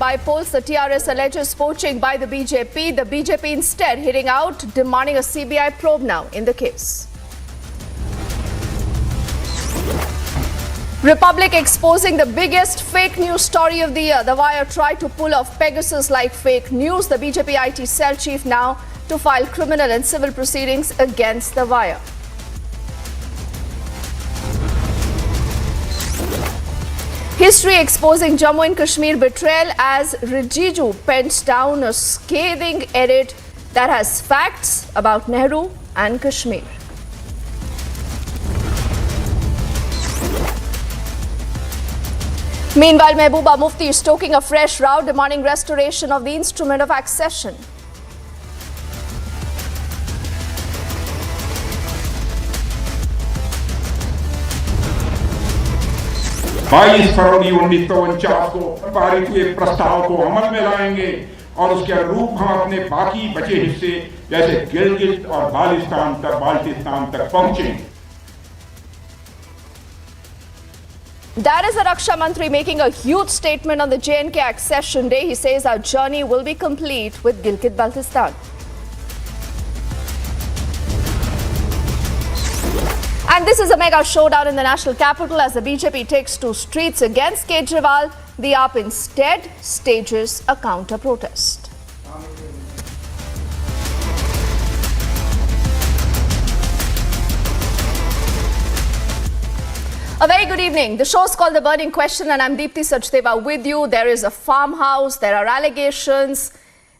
by polls, the TRS alleges poaching by the BJP. The BJP instead hitting out, demanding a CBI probe now in the case. Republic exposing the biggest fake news story of the year. The Wire tried to pull off Pegasus-like fake news. The BJP IT cell chief now to file criminal and civil proceedings against the Wire. History exposing Jammu and Kashmir betrayal as Rijiju pens down a scathing edit that has facts about Nehru and Kashmir. Meanwhile, Mehbooba Mufti is stoking a fresh row, demanding restoration of the instrument of accession. बाईस फरवरी 1949 को पारित हुए प्रस्ताव को अमल में लाएंगे और उसके अनुरूप हम अपने बाकी बचे हिस्से जैसे गिलगित और बाल्टिस्तान तक पहुंचेंगे. That is the Raksha Mantri making a huge statement on the J&K accession day. He says our journey will be complete with Gilgit-Baltistan. And this is a mega showdown in the national capital as the BJP takes to streets against Kejriwal. The AAP instead stages a counter-protest. A very good evening. The show is called The Burning Question and I'm Deepthi Sachdeva with you. There is a farmhouse, there are allegations.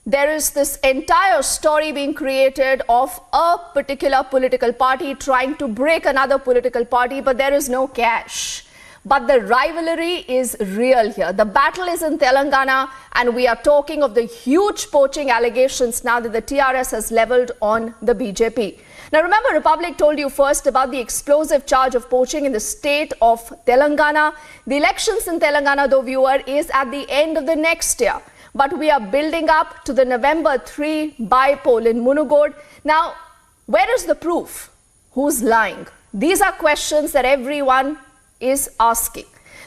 There is this entire story being created of a particular political party trying to break another political party, but there is no cash. But the rivalry is real here. The battle is in Telangana and we are talking of the huge poaching allegations now that the TRS has leveled on the BJP. Now remember, Republic told you first about the explosive charge of poaching in the state of Telangana. The elections in Telangana, though, viewer, is at the end of the next year. But we are building up to the November 3 by-poll in Munugod. Now, where is the proof? Who's lying? These are questions that everyone is asking.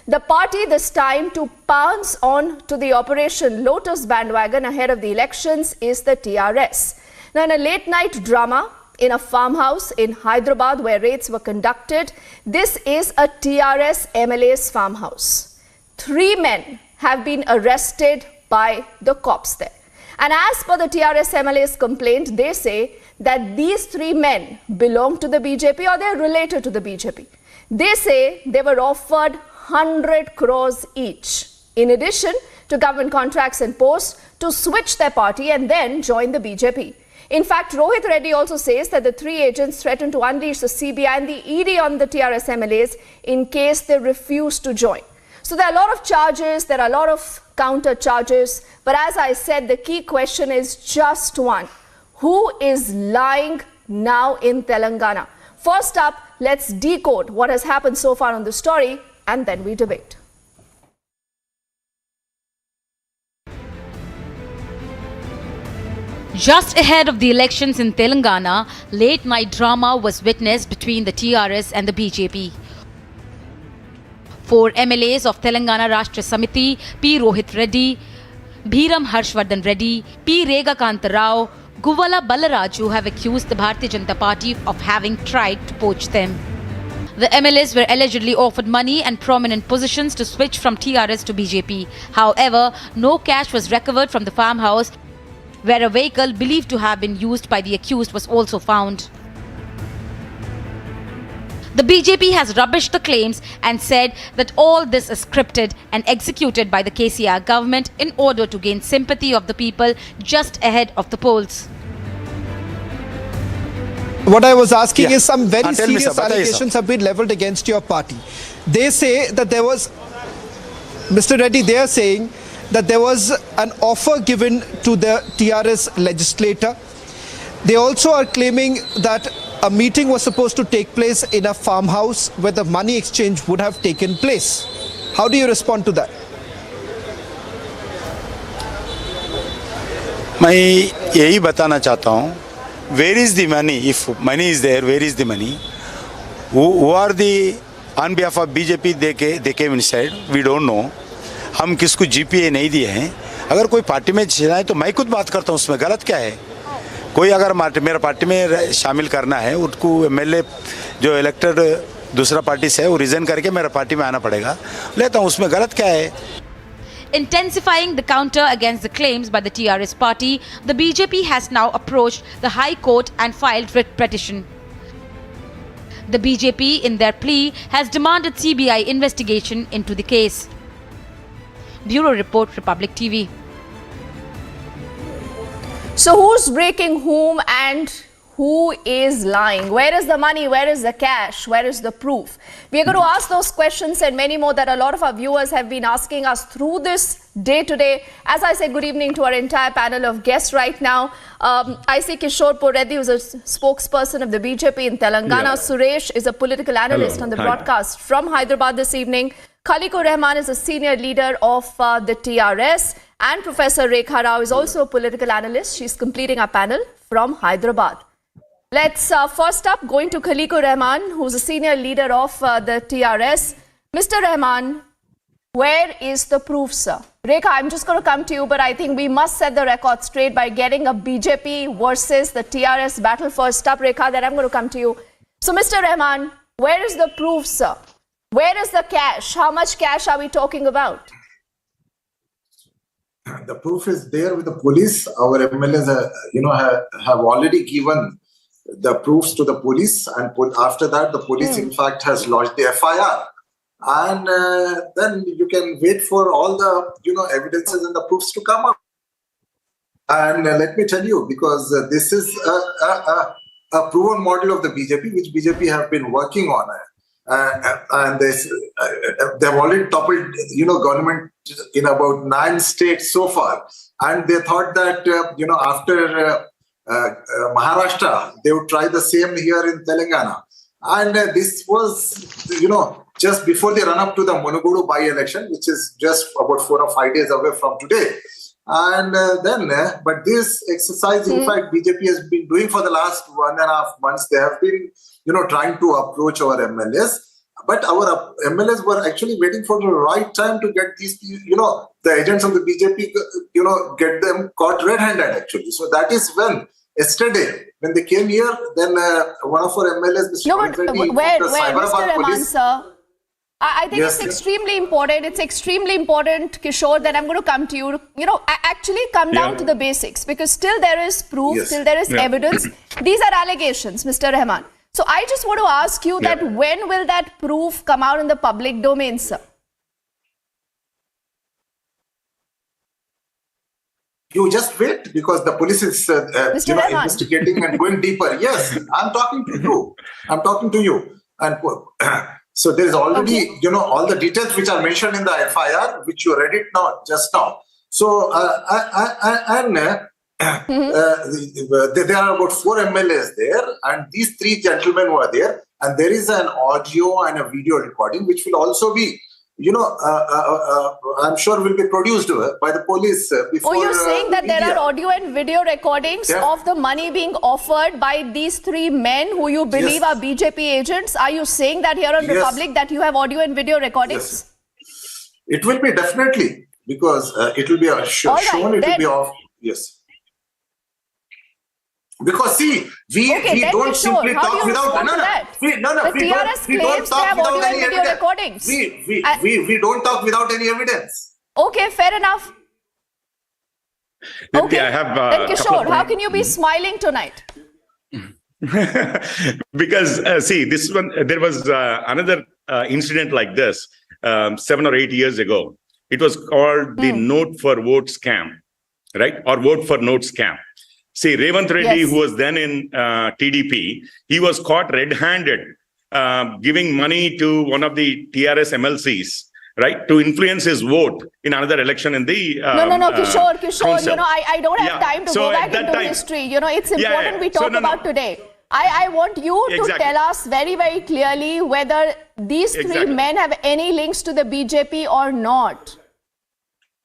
The party this time to pounce on to the Operation Lotus bandwagon ahead of the elections is the TRS. Now, in a late-night drama in a farmhouse in Hyderabad where raids were conducted, this is a TRS MLA's farmhouse. 3 men have been arrested by the cops there. And as per the TRS MLA's complaint, they say that these 3 men belong to the BJP or they're related to the BJP. They say they were offered 100 crores each, in addition to government contracts and posts, to switch their party and then join the BJP. In fact, Rohit Reddy also says that the 3 agents threatened to unleash the CBI and the ED on the TRS MLAs in case they refuse to join. So there are a lot of charges, there are a lot of counter charges, but as I said, the key question is just one. Who is lying now in Telangana? First up, let's decode what has happened so far on the story and then we debate. Just ahead of the elections in Telangana, late-night drama was witnessed between the TRS and the BJP. 4 MLAs of Telangana Rashtra Samiti, P. Rohit Reddy, Bhiram Harshvardhan Reddy, P. Regakanta Rao, Guvala Balaraju have accused the Bharatiya Janata Party of having tried to poach them. The MLAs were allegedly offered money and prominent positions to switch from TRS to BJP. However, no cash was recovered from the farmhouse, where a vehicle believed to have been used by the accused was also found. The BJP has rubbished the claims and said that all this is scripted and executed by the KCR government in order to gain sympathy of the people just ahead of the polls. What I was asking is some very serious allegations have been leveled against your party. They say that there was, Mr. Reddy, they are saying that there was an offer given to the TRS legislator. They also are claiming that a meeting was supposed to take place in a farmhouse where the money exchange would have taken place. How do you respond to that? मैं यही बताना चाहता हूँ, where is the money? If money is there, where is the money? Who are the on behalf of BJP? They came inside. We don't know. हम किसको GPA नहीं दिए हैं. अगर कोई पार्टी में जाए तो मैं खुद बात करता हूँ, उसमें गलत क्या है? कोई अगर मेरा पार्टी में शामिल करना है, उसको एमएलए जो इलेक्टेड दूसरा पार्टी से है वो रिजाइन करके मेरा पार्टी में आना पड़ेगा, लेता हूँ, उसमें गलत क्या है? Intensifying the counter against the claims by the TRS party, the BJP has now approached the High Court and filed writ petition. The BJP, in their plea, has demanded CBI investigation into the case. Bureau Report, Republic TV. So who's breaking whom and who is lying? Where is the money? Where is the cash? Where is the proof? We are going to ask those questions and many more that a lot of our viewers have been asking us through this day today. As I say, good evening to our entire panel of guests right now. I see Kishore Reddy, who's a spokesperson of the BJP in Telangana. Yeah. Suresh is a political analyst on the broadcast from Hyderabad this evening. Khaliqur Rahman is a senior leader of the TRS. And Professor Rekha Rao is also a political analyst. She's completing our panel from Hyderabad. Let's first up going to Khaliqur Rahman, who's a senior leader of the TRS. Mr. Rahman, where is the proof, sir? Rekha, I'm just going to come to you, but I think we must set the record straight by getting a BJP versus the TRS battle first up. Rekha, then I'm going to come to you. So, Mr. Rahman, where is the proof, sir? Where is the cash? How much cash are we talking about? The proof is there with the police. Our MLAs, have already given the proofs to the police, and after that, the police, in fact, has lodged the FIR. And then you can wait for all the, evidences and the proofs to come up. And let me tell you, because this is a proven model of the BJP, which BJP have been working on. And they've already toppled, government in about 9 states so far. And they thought that, after Maharashtra, they would try the same here in Telangana. And this was, just before the run-up to the Munugodu by-election, which is just about 4 or 5 days away from today. And but this exercise, in fact, BJP has been doing for the last 1.5 months. They have been, trying to approach our MLAs. But our MLAs were actually waiting for the right time to get these, the agents of the BJP, get them caught red-handed, actually. So that is when, yesterday, when they came here, then one of our MLAs, Mr. Where, Mr. Rahman, sir? I think it's extremely important. It's extremely important, Kishore, that I'm going to come to you. Actually come down to the basics, because still there is proof, still there is evidence. These are allegations, Mr. Rahman. So I just want to ask you that when will that proof come out in the public domain, sir? You just wait, because the police is investigating and going deeper. Yes, I'm talking to you. I'm talking to you. And so there is already, all the details which are mentioned in the FIR, which you read it now, just now. So, there are about 4 MLAs there, and these 3 gentlemen were there. And there is an audio and a video recording, which will also be, I'm sure will be produced by the police before. Oh, you're saying that there are audio and video recordings of the money being offered by these 3 men who you believe are BJP agents? Are you saying that here on Republic that you have audio and video recordings? Yes. It will be definitely, because it will be shown, it will be off. Yes. Because see, we don't simply talk without we don't talk without any evidence. We don't talk without any evidence. Okay, fair enough. Okay, I have then Kishore, how can you be smiling tonight? Because see, this one, there was another incident like this 7 or 8 years ago. It was called the Note for Vote scam, right? Or Vote for Note scam. See, Revant Reddy, who was then in TDP, he was caught red-handed giving money to one of the TRS MLCs, right, to influence his vote in another election in the No, Kishore, council. I don't have time to go back into history. It's important we talk about today. I want you to tell us very, very clearly whether these 3 men have any links to the BJP or not.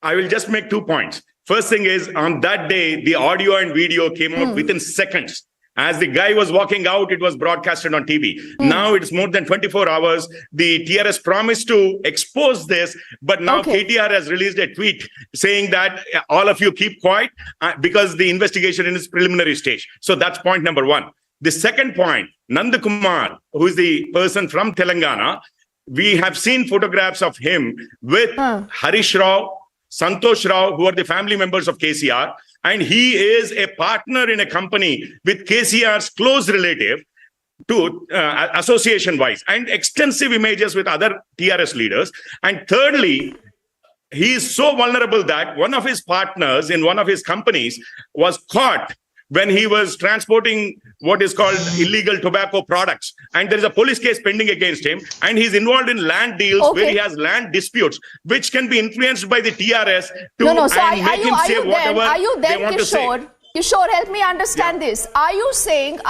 I will just make 2 points. First thing is, on that day, the audio and video came out within seconds. As the guy was walking out, it was broadcasted on TV. Now it's more than 24 hours. The TRS promised to expose this, but now KTR has released a tweet saying that all of you keep quiet because the investigation in its preliminary stage. So that's point number one. The second point, Nand Kumar, who is the person from Telangana, we have seen photographs of him with Harish Rao, Santosh Rao, who are the family members of KCR. And he is a partner in a company with KCR's close relative to association-wise, and extensive images with other TRS leaders. And thirdly, he is so vulnerable that one of his partners in one of his companies was caught when he was transporting what is called illegal tobacco products. And there is a police case pending against him. And he's involved in land deals where he has land disputes, which can be influenced by the TRS to make him say whatever they want to say. Kishore, help me understand this. Are you saying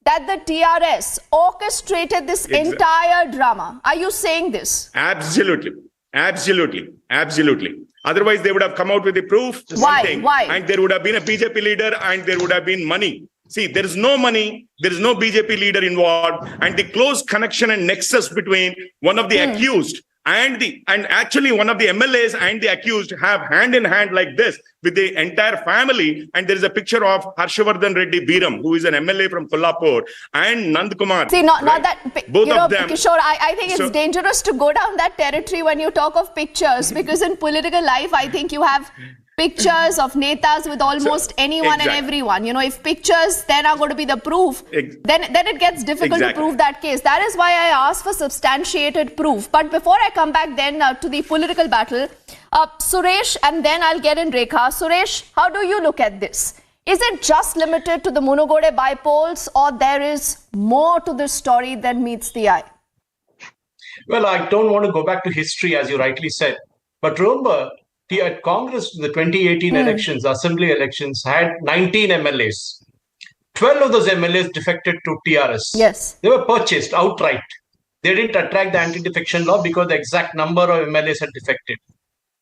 that the TRS orchestrated this entire drama? Are you saying this? Absolutely. Otherwise, they would have come out with the proof. Why? And there would have been a BJP leader and there would have been money. See, there is no money, there is no BJP leader involved, and the close connection and nexus between one of the accused and actually one of the MLAs and the accused have hand in hand like this with the entire family. And there is a picture of Harshvardhan Reddy Biram, who is an MLA from Kolhapur, and Nand Kumar. See, not that, both of them. Kishore, I think it's dangerous to go down that territory when you talk of pictures, because in political life, I think you have pictures of netas with almost anyone and everyone. You know, if pictures then are going to be the proof, then it gets difficult to prove that case. That is why I asked for substantiated proof. But before I come back then to the political battle, Suresh, and then I'll get in Rekha. Suresh, how do you look at this? Is it just limited to the Munugode by-polls, or there is more to this story than meets the eye? Well, I don't want to go back to history, as you rightly said. But remember, at Congress, the 2018 elections, assembly elections, had 19 MLAs. 12 of those MLAs defected to TRS. Yes. They were purchased outright. They didn't attract the anti-defection law because the exact number of MLAs had defected.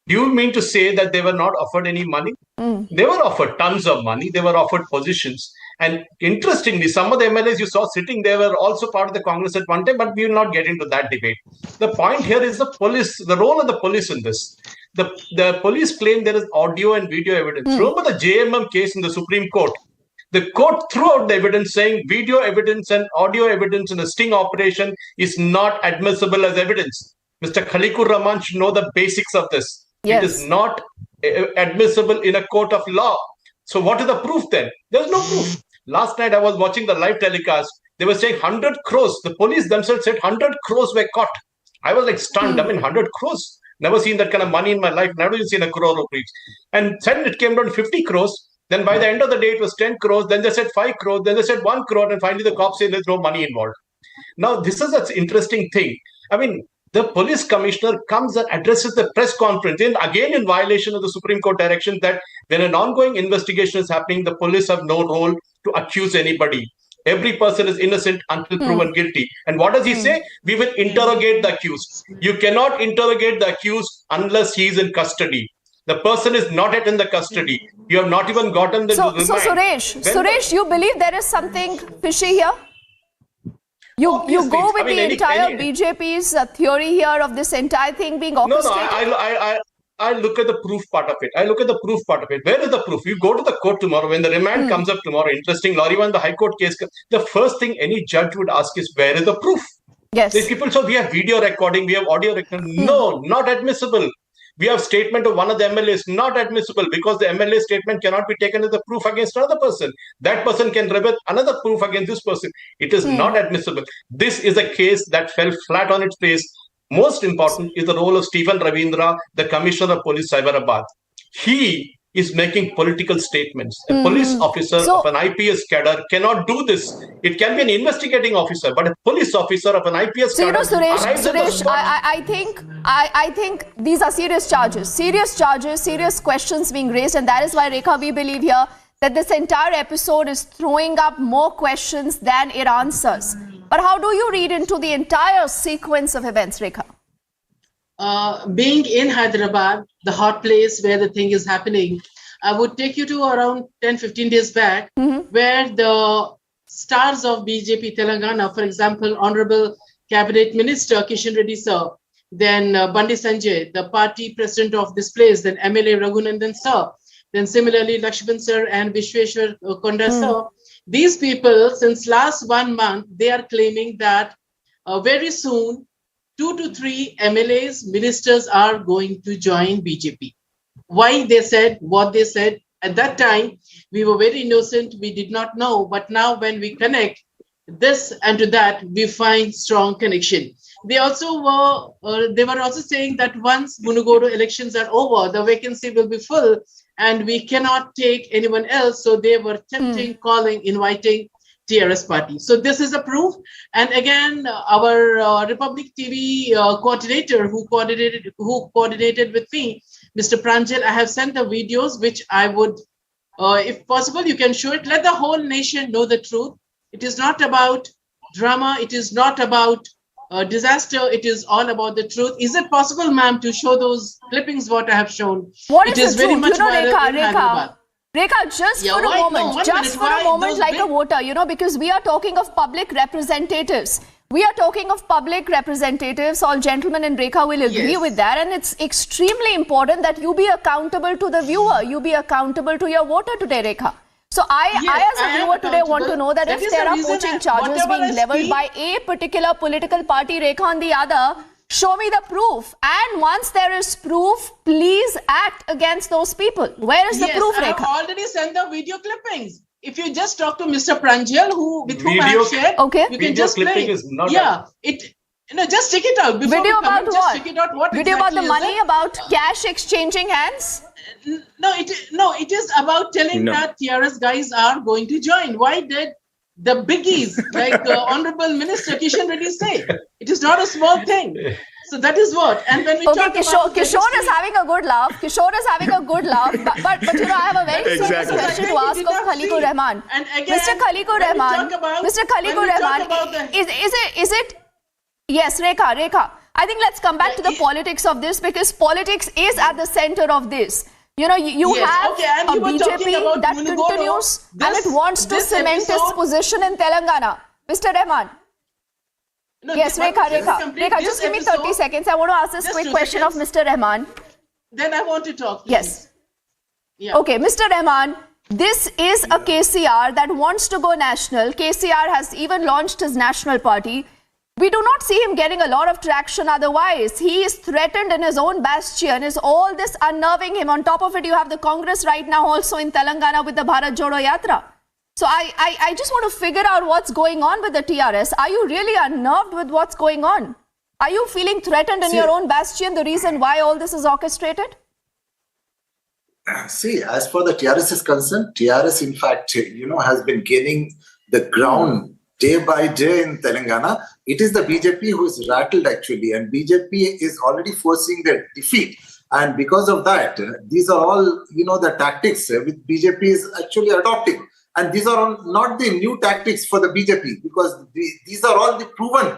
Do you mean to say that they were not offered any money? They were offered tons of money. They were offered positions. And interestingly, some of the MLAs you saw sitting there were also part of the Congress at one time, but we will not get into that debate. The point here is the police, the role of the police in this. The police claim there is audio and video evidence. Remember the JMM case in the Supreme Court? The court threw out the evidence saying video evidence and audio evidence in a sting operation is not admissible as evidence. Mr. Khalikur Rahman should know the basics of this. Yes. It is not admissible in a court of law. So what is the proof then? There is no proof. Last night I was watching the live telecast. They were saying 100 crores. The police themselves said 100 crores were caught. I was like stunned. I mean, 100 crores. Never seen that kind of money in my life. Never seen a crore rupees. And then it came down to 50 crores. Then by the end of the day, it was 10 crores. Then they said 5 crores. Then they said 1 crore. And finally, the cops said there's no money involved. Now, this is an interesting thing. I mean, the police commissioner comes and addresses the press conference, again in violation of the Supreme Court direction that when an ongoing investigation is happening, the police have no role to accuse anybody. Every person is innocent until proven guilty. And what does he say? We will interrogate the accused. You cannot interrogate the accused unless he is in custody. The person is not yet in the custody. You have not even gotten the remand. So Suresh, you believe there is something fishy here? You go with the entire BJP's theory here of this entire thing being orchestrated? No, I look at the proof part of it. Where is the proof? You go to the court tomorrow. When the remand comes up tomorrow, interesting, or even the High Court case, the first thing any judge would ask is, where is the proof? Yes. These people, so we have video recording, we have audio recording. No, not admissible. We have statement of one of the MLAs, not admissible, because the MLA statement cannot be taken as a proof against another person. That person can rebut another proof against this person. It is not admissible. This is a case that fell flat on its face. Most important is the role of Stephen Ravindra, the Commissioner of Police, Cyberabad. He is making political statements. A police officer of an IPS cadre cannot do this. It can be an investigating officer, but a police officer of an IPS cadre. Suresh, I think these are serious charges, serious questions being raised, and that is why, Rekha, we believe here that this entire episode is throwing up more questions than it answers. But how do you read into the entire sequence of events, Rekha? Being in Hyderabad, the hot place where the thing is happening, I would take you to around 10-15 days back, where the stars of BJP Telangana, for example, Honorable Cabinet Minister Kishan Reddy sir, then Bandi Sanjay, the party president of this place, then MLA Raghunandan sir, then similarly Lakshman sir and Vishweshwar Konda sir. These people, since last 1 month, they are claiming that very soon 2 to 3 MLAs, ministers are going to join BJP. Why they said what they said at that time, we were very innocent, we did not know, but now when we connect this and to that, we find strong connection. They also were also saying that once Munugodu elections are over, the vacancy will be full and we cannot take anyone else. So they were tempting, calling, inviting TRS party. So this is a proof. And again, our Republic TV coordinator who coordinated with me, Mr. Pranjal, I have sent the videos, which I would, if possible, you can show it. Let the whole nation know the truth. It is not about drama. It is not about disaster. It is all about the truth. Is it possible, ma'am, to show those clippings what I have shown? What it is very truth? much Rekha, just for a moment, like a voter, because we are talking of public representatives. We are talking of public representatives. All gentlemen and Rekha will agree with that. And it's extremely important that you be accountable to the viewer. You be accountable to your voter today, Rekha. So I as a viewer today want to know that if there are poaching charges being leveled by a particular political party, Rekha, on the other, show me the proof. And once there is proof, please act against those people. Where is the proof, Rekha? I have already sent the video clippings. If you just talk to Mr. Pranjal, with whom I have shared, you can just play. Is not just check it out. Video about what? Just check it out. What video exactly about the money, about cash exchanging hands? No, it is about telling that TRS guys are going to join. Why did the biggies like Honorable Minister Kishan Reddy say? It is not a small thing. So that is what. And when we talk about Kishore is having a good laugh. Kishore is having a good laugh. But I have a very serious question to ask of Khaliqur Rahman. And again, Mr. Khaliqur Rahman, is it? Yes, Rekha. I think let's come back to the politics of this, because politics is at the center of this. You have a BJP that continues and it wants to cement its position in Telangana. Mr. Rahman. Yes, Rekha, just give me 30 seconds. I want to ask this quick question of Mr. Rahman. Then I want to talk. Please. Yes. Yeah. Okay, Mr. Rahman, this is a KCR that wants to go national. KCR has even launched his national party. We do not see him getting a lot of traction otherwise. He is threatened in his own bastion. Is all this unnerving him? On top of it, you have the Congress right now also in Telangana with the Bharat Jodo Yatra. So I just want to figure out what's going on with the TRS. Are you really unnerved with what's going on? Are you feeling threatened in your own bastion, the reason why all this is orchestrated? See, as far the TRS is concerned, TRS in fact, has been gaining the ground day by day in Telangana. It is the BJP who is rattled actually, and BJP is already forcing their defeat. And because of that, these are all, the tactics which BJP is actually adopting. And these are all not the new tactics for the BJP, because these are all the proven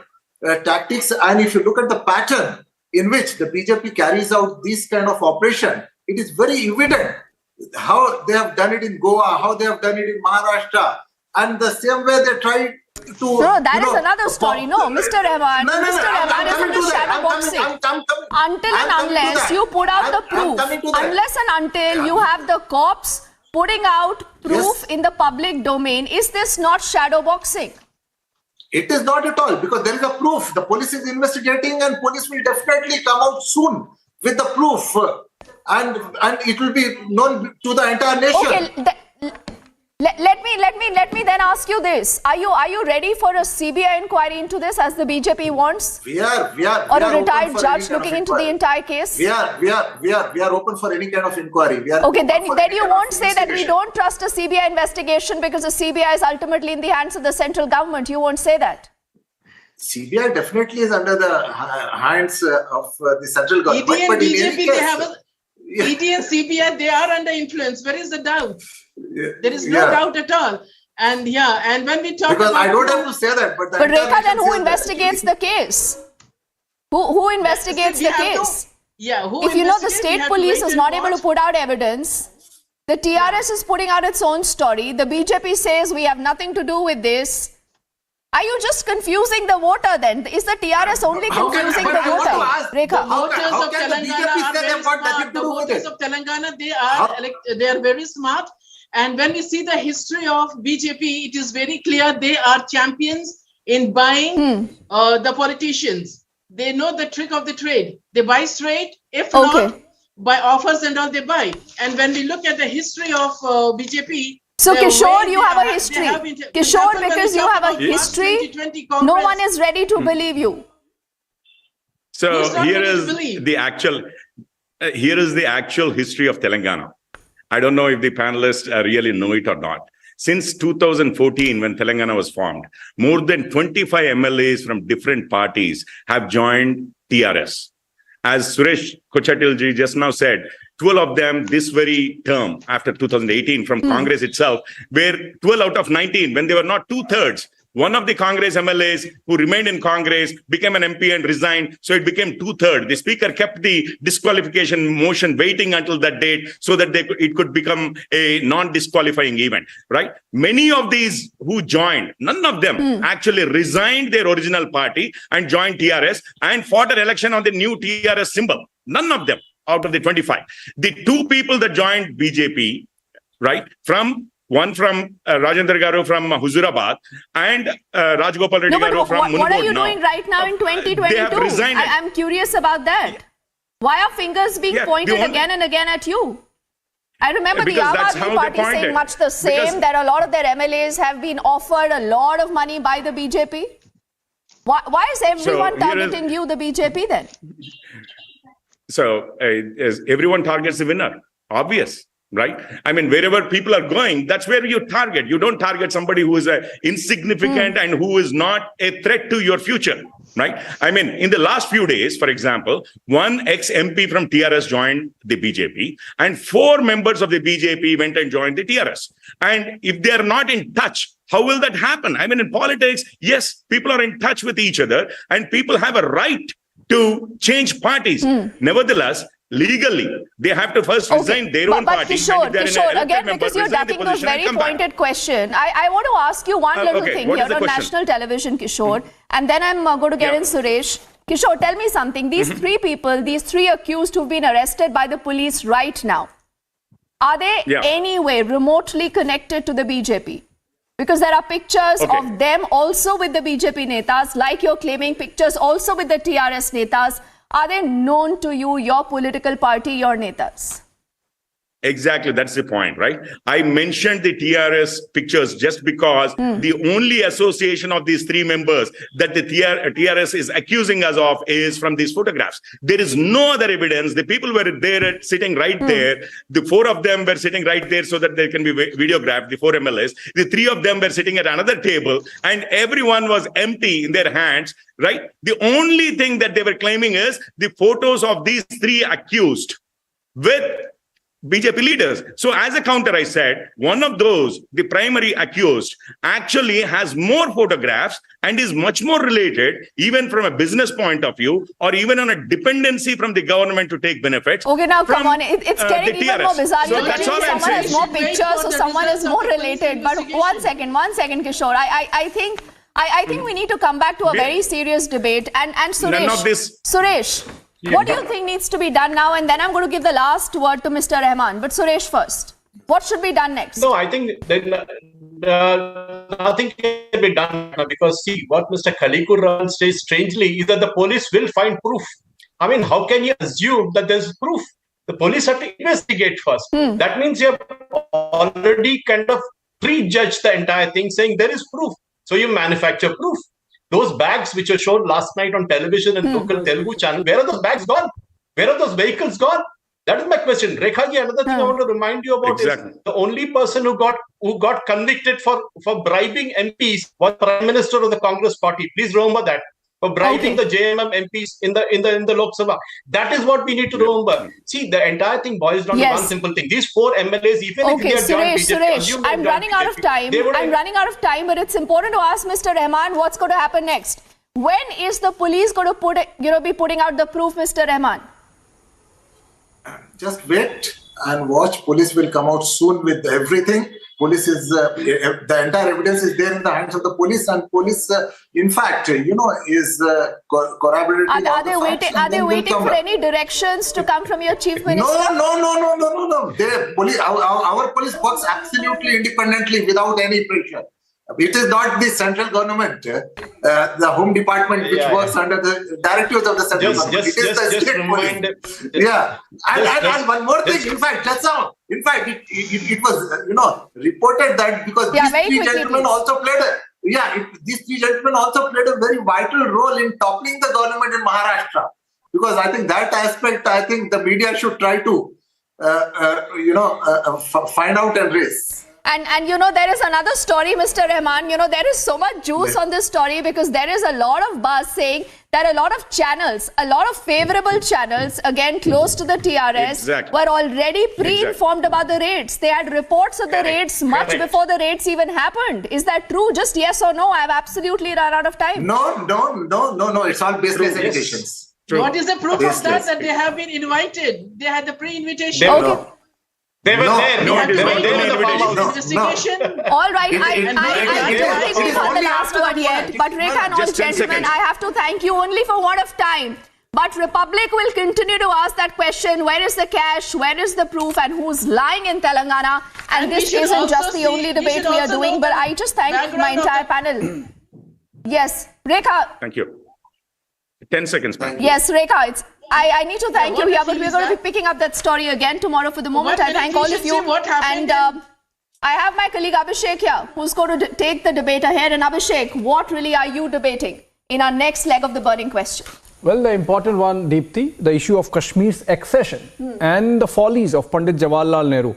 tactics. And if you look at the pattern in which the BJP carries out this kind of operation, it is very evident how they have done it in Goa, how they have done it in Maharashtra, and the same way they try to... No, that is another story. No, Mr. Rahman, Mr. Rahman isn't the shadow boxing. Until and unless you put out the proof, unless and until you have the cops putting out proof in the public domain, is this not shadow boxing? It is not at all, because there is a proof. The police is investigating, and police will definitely come out soon with the proof, and it will be known to the entire nation. Okay, let me then ask you this: Are you ready for a CBI inquiry into this, as the BJP wants? We are or a retired judge looking into the entire case? We are open for any kind of inquiry. Okay, then you won't say that we don't trust a CBI investigation because the CBI is ultimately in the hands of the central government. You won't say that. CBI definitely is under the hands of the central government. ED and BJP, ED and CBI, they are under influence. Where is the doubt? There is no doubt at all. And and when we talk because I don't have to say that, but Rekha, then who investigates the case? Who investigates the case? Who if the state police is not able to put out evidence, The TRS is putting out its own story. The BJP says we have nothing to do with this. Are you just confusing the voter then? Is the TRS only confusing the voter? Rekha. The voters of Telangana are very smart. The voters of Telangana, they are very smart. And when we see the history of BJP, it is very clear they are champions in buying the politicians. They know the trick of the trade. They buy straight. If not, by offers and all they buy. And when we look at the history of BJP, so Kishore, you have a history. Kishore, because you have a history, no one is ready to believe you. So here is the actual history of Telangana. I don't know if the panelists really know it or not. Since 2014, when Telangana was formed, more than 25 MLAs from different parties have joined TRS. As Suresh Kochatilji just now said, 12 of them this very term after 2018 from Congress itself, where 12 out of 19, when they were not 2/3, one of the Congress MLAs who remained in Congress became an MP and resigned. So it became 2/3. The speaker kept the disqualification motion waiting until that date so that it could become a non-disqualifying event, right? Many of these who joined, none of them actually resigned their original party and joined TRS and fought an election on the new TRS symbol. None of them out of the 25. The two people that joined BJP, right, one from Rajendra Garu from Huzurabad and Rajgopal Reddy Garu from Mungodu. What are you doing right now in 2022? I'm curious about that. Why are fingers being pointed again and again at you? I remember the Aam Aadmi Party saying much the same, that a lot of their MLAs have been offered a lot of money by the BJP. Why is everyone targeting you, the BJP, then? So everyone targets the winner, obvious, right? I mean, wherever people are going, that's where you target. You don't target somebody who is insignificant and who is not a threat to your future, right? I mean, in the last few days, for example, one ex-MP from TRS joined the BJP and 4 members of the BJP went and joined the TRS. And if they are not in touch, how will that happen? I mean, in politics, yes, people are in touch with each other and people have a right to change parties. Nevertheless, legally, they have to first resign their own party. Kishore, again, because you're ducking those very pointed question, I want to ask you one little thing here on national television, Kishore, and then I'm going to get in Suresh. Kishore, tell me something. These 3 people, these 3 accused who've been arrested by the police right now, are they any way remotely connected to the BJP? Because there are pictures of them also with the BJP netas, like you're claiming, pictures also with the TRS netas. Are they known to you, your political party, your netas? Exactly, that's the point, right? I mentioned the TRS pictures just because the only association of these 3 members that the TRS is accusing us of is from these photographs. There is no other evidence. The people were there, sitting right there. The 4 of them were sitting right there so that they can be videographed, the 4 MLAs. The 3 of them were sitting at another table and everyone was empty in their hands, right? The only thing that they were claiming is the photos of these 3 accused with BJP leaders. So as a counter, I said, one of those, the primary accused, actually has more photographs and is much more related, even from a business point of view, or even on a dependency from the government to take benefits. Okay, now come on. It's getting even more bizarre. So that's all someone has more pictures, so someone is more related. But one second, Kishore. I think we need to come back to a very serious debate. And Suresh, what do you think needs to be done now? And then I'm going to give the last word to Mr. Rahman. But Suresh first. What should be done next? No, I think nothing can be done because see, what Mr. Khalikur says strangely is that the police will find proof. I mean, how can you assume that there's proof? The police have to investigate first. That means you have already kind of prejudged the entire thing, saying there is proof. So you manufacture proof. Those bags which were shown last night on television and local Telugu channel, where are those bags gone? Where are those vehicles gone? That is my question. Rekha ji, another thing I want to remind you about is the only person who got convicted for bribing MPs was Prime Minister of the Congress Party. Please remember that. For bribing the JMM MPs in the Lok Sabha. That is what we need to remember. See, the entire thing boils down to one simple thing. These 4 MLAs, even if they are joined BJP, Suresh, I'm running out of time. But it's important to ask Mr. Rahman what's going to happen next. When is the police going to be putting out the proof, Mr. Rahman? Just wait. and watch. Police will come out soon with everything. Police is the entire evidence is there in the hands of the police, and police, in fact, is corroborating. Are they waiting for any directions to come from your chief minister? No. Our police works absolutely independently without any pressure. It is not the central government, the Home Department, which works under the directives of the central government. It is the state police. And one more thing. In fact, just now, it was reported that because these three gentlemen also played a very vital role in toppling the government in Maharashtra. Because I think that aspect, the media should try to find out and raise. And there is another story, Mr. Rahman. There is so much juice on this story because there is a lot of buzz saying that a lot of channels, a lot of favorable channels, again close to the TRS, were already pre-informed about the raids. They had reports of the raids much before the raids even happened. Is that true? Just yes or no? I have absolutely run out of time. No. It's all baseless allegations. What is the proof of that they have been invited? They had the pre-invitation. They were there. They were there in the farmhouse investigation. All right. I don't think we've heard the last word yet. But Rekha and all gentlemen, I have to thank you only for want of time. But Republic will continue to ask that question. Where is the cash? Where is the proof? And who's lying in Telangana? And this isn't just the only debate we are doing. But I just thank my entire panel. Yes. Rekha. Thank you. 10 seconds, ma'am. Yes, Rekha. I need to thank you here, but we're going to be picking up that story again tomorrow. For the moment, I thank all of you. And I have my colleague Abhishek here, who's going to take the debate ahead. And Abhishek, what really are you debating in our next leg of the burning question? Well, the important one, Deepthi, the issue of Kashmir's accession and the follies of Pandit Jawaharlal Nehru,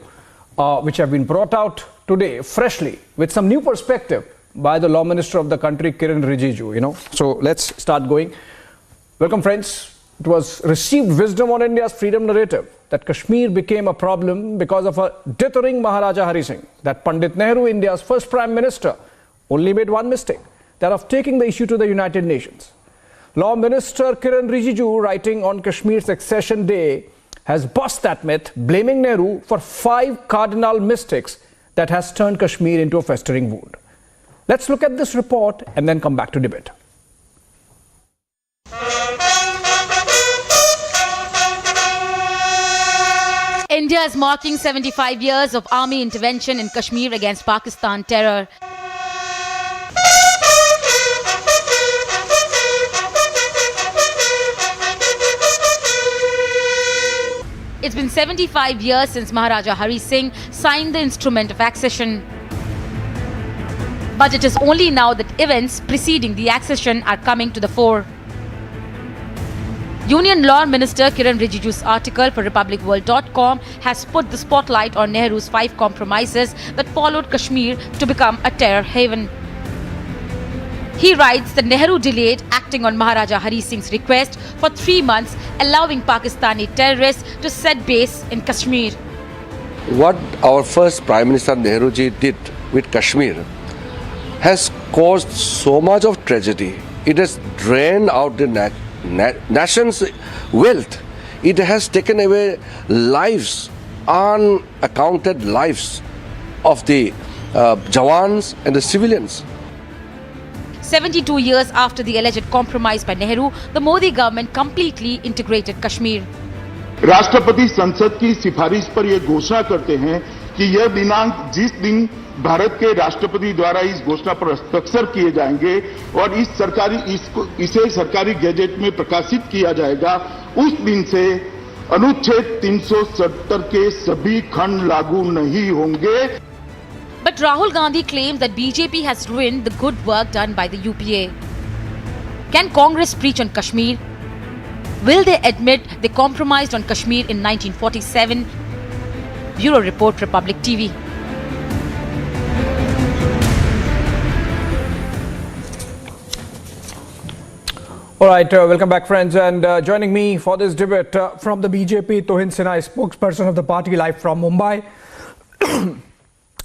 which have been brought out today freshly with some new perspective by the Law Minister of the country, Kiran Rijiju. So let's start going. Welcome, friends. It was received wisdom on India's freedom narrative that Kashmir became a problem because of a dithering Maharaja Hari Singh, that Pandit Nehru, India's first Prime Minister, only made one mistake, that of taking the issue to the United Nations. Law Minister Kiran Rijiju, writing on Kashmir's accession day, has bust that myth, blaming Nehru for 5 cardinal mistakes that has turned Kashmir into a festering wound. Let's look at this report and then come back to debate. India is marking 75 years of army intervention in Kashmir against Pakistan terror. It's been 75 years since Maharaja Hari Singh signed the instrument of accession. But it is only now that events preceding the accession are coming to the fore. Union Law Minister Kiran Rijiju's article for RepublicWorld.com has put the spotlight on Nehru's 5 compromises that followed Kashmir to become a terror haven. He writes that Nehru delayed acting on Maharaja Hari Singh's request for 3 months, allowing Pakistani terrorists to set base in Kashmir. What our first Prime Minister Nehruji did with Kashmir has caused so much of tragedy. It has drained out the nation's wealth. It has taken away lives, unaccounted lives of the Jawans and the civilians. 72 years after the alleged compromise by Nehru, the Modi government completely integrated Kashmir. राष्ट्रपति संसद की सिफारिश पर यह घोषणा करते हैं कि यह दिनांक जिस दिन भारत के राष्ट्रपति द्वारा इस घोषणा पर हस्ताक्षर किए जाएंगे और इसे सरकारी गैजेट में प्रकाशित किया जाएगा, उस दिन से अनुच्छेद 370 के सभी खंड लागू नहीं होंगे. But Rahul Gandhi claimed that BJP has ruined the good work done by the UPA. Can Congress preach on Kashmir? Will they admit they compromised on Kashmir in 1947? Bureau Report, Republic TV. All right, welcome back, friends. And joining me for this debate from the BJP, Tohin Sinha, spokesperson of the party, live from Mumbai.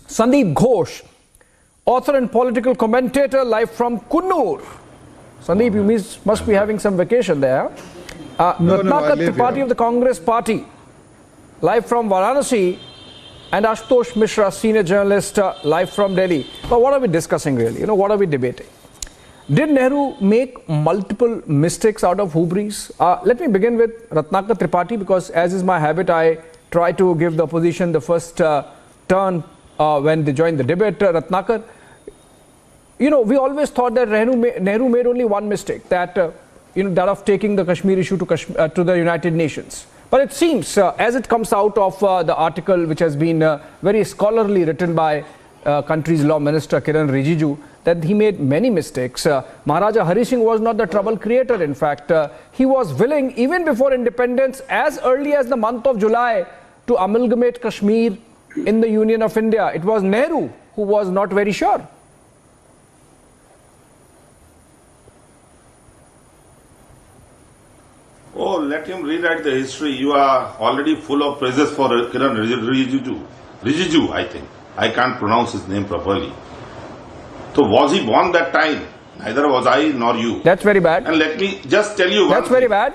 Sandeep Ghosh, author and political commentator, live from Kunnur. Sandeep, you must be having some vacation there. Ratnakar Tripathi of the Congress party, live from Varanasi, and Ashutosh Mishra, senior journalist, live from Delhi. But what are we discussing really? What are we debating? Did Nehru make multiple mistakes out of hubris? Let me begin with Ratnakar Tripathi, because as is my habit, I try to give the opposition the first turn when they join the debate. Ratnakar, we always thought that Nehru made only one mistake, that that of taking the Kashmir issue to the United Nations. But it seems, as it comes out of the article which has been very scholarly written by country's law minister Kiran Rijiju, that he made many mistakes. Maharaja Hari Singh was not the trouble creator. In fact, he was willing, even before independence, as early as the month of July, to amalgamate Kashmir in the Union of India. It was Nehru who was not very sure. Oh, let him rewrite the history. You are already full of praises for Kiran Rijiju, I think. I can't pronounce his name properly. So was he born that time? Neither was I nor you. That's very bad. And let me just tell you one That's very bad.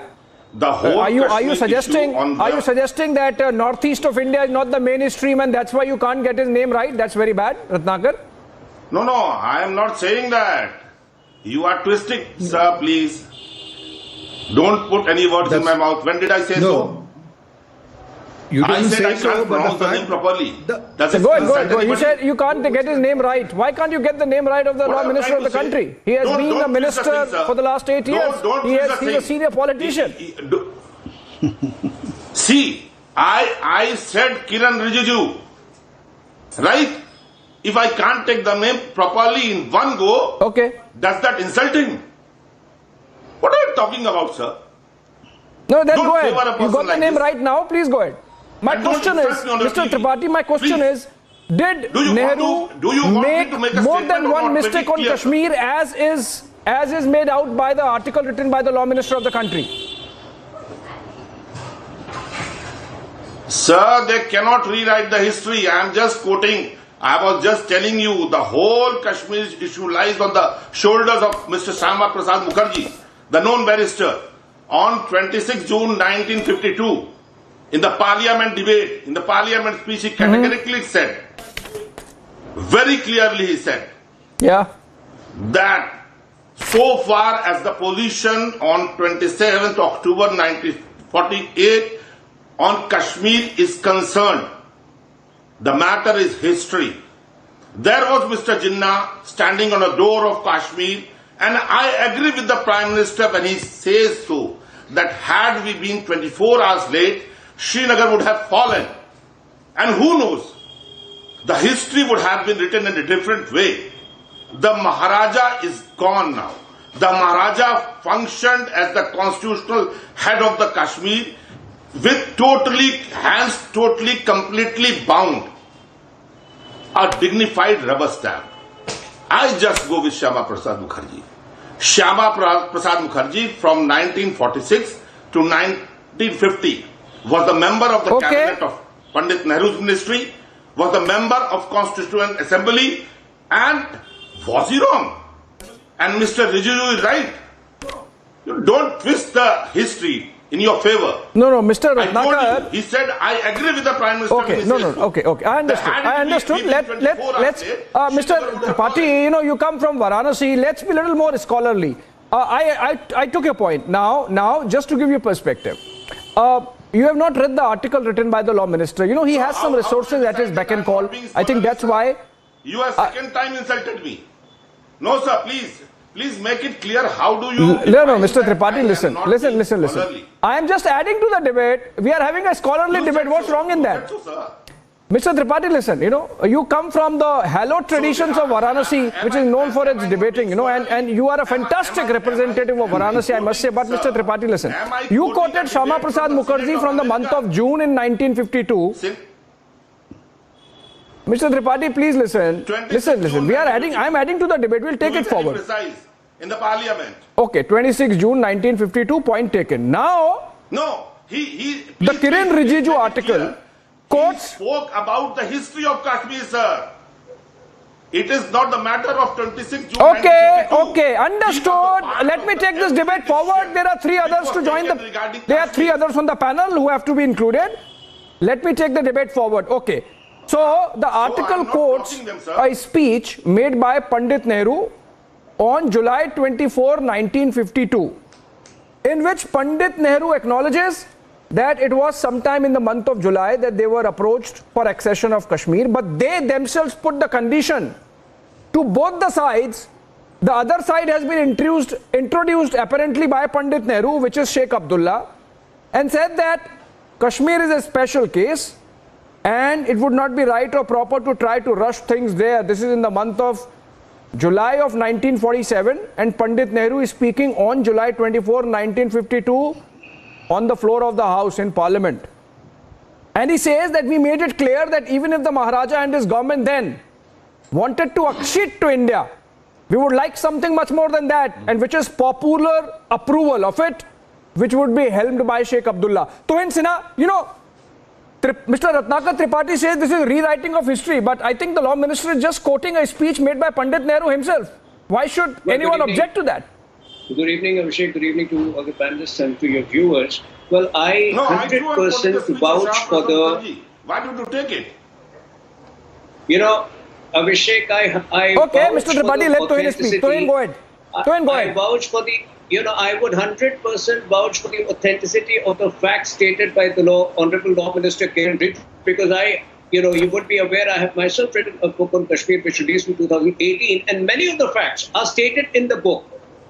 The whole are you suggesting that northeast of India is not the mainstream and that's why you can't get his name right? That's very bad, Ratnakar. No, I am not saying that. You are twisting, sir, please. Don't put any words in my mouth. When did I say so? You didn't I said say I so, can't pronounce the name properly. Go ahead. You said you can't get his name right. Why can't you get the name right of the law minister of the country? He has been the minister for the last 8 years. He's a senior politician. See, I said Kiran Rijiju, right? If I can't take the name properly in one go, okay, does that insulting? What are you talking about, sir? No, then go ahead. You got the name right now. Please go ahead. My question is, Mr. Tripathi, my question is, did Nehru make more than one mistake on Kashmir as is made out by the article written by the law minister of the country? Sir, they cannot rewrite the history. I am just quoting. I was just telling you the whole Kashmir issue lies on the shoulders of Mr. Shyama Prasad Mukherjee, the known barrister. On 26 June 1952, in the parliament debate, in the parliament speech, he categorically said, very clearly he said, that so far as the position on 27th October 1948 on Kashmir is concerned, the matter is history. There was Mr. Jinnah standing on the door of Kashmir, and I agree with the Prime Minister when he says so, that had we been 24 hours late, Srinagar would have fallen. And who knows, the history would have been written in a different way. The Maharaja is gone now. The Maharaja functioned as the constitutional head of the Kashmir with hands completely bound. A dignified rubber stamp. I just go with Shyama Prasad Mukherjee. Shyama Prasad Mukherjee from 1946 to 1950 was the member of the cabinet of Pandit Nehru's ministry, was the member of Constituent Assembly, and was he wrong? And Mr. Rijiju is right. You don't twist the history in your favor. No, Mr. Ratnakar. He said, I agree with the Prime Minister. Okay. I understood. Let's Mr. Tripathi, you come from Varanasi. Let's be a little more scholarly. I took your point. Now, just to give you perspective. You have not read the article written by the law minister. He has some resources at his beck and call. I think that's why. You have second time insulted me. No, sir, please make it clear. How do you... No, Mr. Tripathi, listen. I am just adding to the debate. We are having a scholarly debate. What's wrong in that? Mr. Tripathi, listen, you come from the hallowed traditions of Varanasi, which is known for its debating, and you are a fantastic representative of Varanasi, I must say. But Mr. Tripathi, listen, you quoted Shyama Prasad Mukherjee from the month of June in 1952. Mr. Tripathi, please listen. Listen. I am adding to the debate. We'll take it forward. In the parliament. Okay, 26 June 1952, point taken. Now, the Kiran Rijiju article quotes. He spoke about the history of Kashmir, sir. It is not the matter of 26 June. Okay, understood. Let me take this debate forward. There are three others to join There are three others on the panel who have to be included. let me take the debate forward. Okay. So the article quotes a speech made by Pandit Nehru on July 24, 1952, in which Pandit Nehru acknowledges that it was sometime in the month of July that they were approached for accession of Kashmir, but they themselves put the condition to both the sides. The other side has been introduced apparently by Pandit Nehru, which is Sheikh Abdullah, and said that Kashmir is a special case and it would not be right or proper to try to rush things there. This is in the month of July of 1947, and Pandit Nehru is speaking on July 24, 1952 on the floor of the House in Parliament. And he says that we made it clear that even if the Maharaja and his government then wanted to accede to India, we would like something much more than that, and which is popular approval of it, which would be helmed by Sheikh Abdullah. Tuhin Sinha, you know, Mr. Ratnakar Tripathi says this is rewriting of history, but I think the Law Minister is just quoting a speech made by Pandit Nehru himself. Why should anyone object to that? Good evening, Abhishek. Good evening to all the panelists and to your viewers. Well, I 100% vouch for the... Why did you take it? You know, Abhishek, I okay, Mr. Tripathi, let Tuhin speak. Tuhin, go ahead. Tuhin, go ahead. I vouch for the... You know, I would 100% vouch for the authenticity of the facts stated by the Honorable Law Minister Kiran Rijiju, because you would be aware, I have myself written a book on Kashmir which released in 2018, and many of the facts are stated in the book.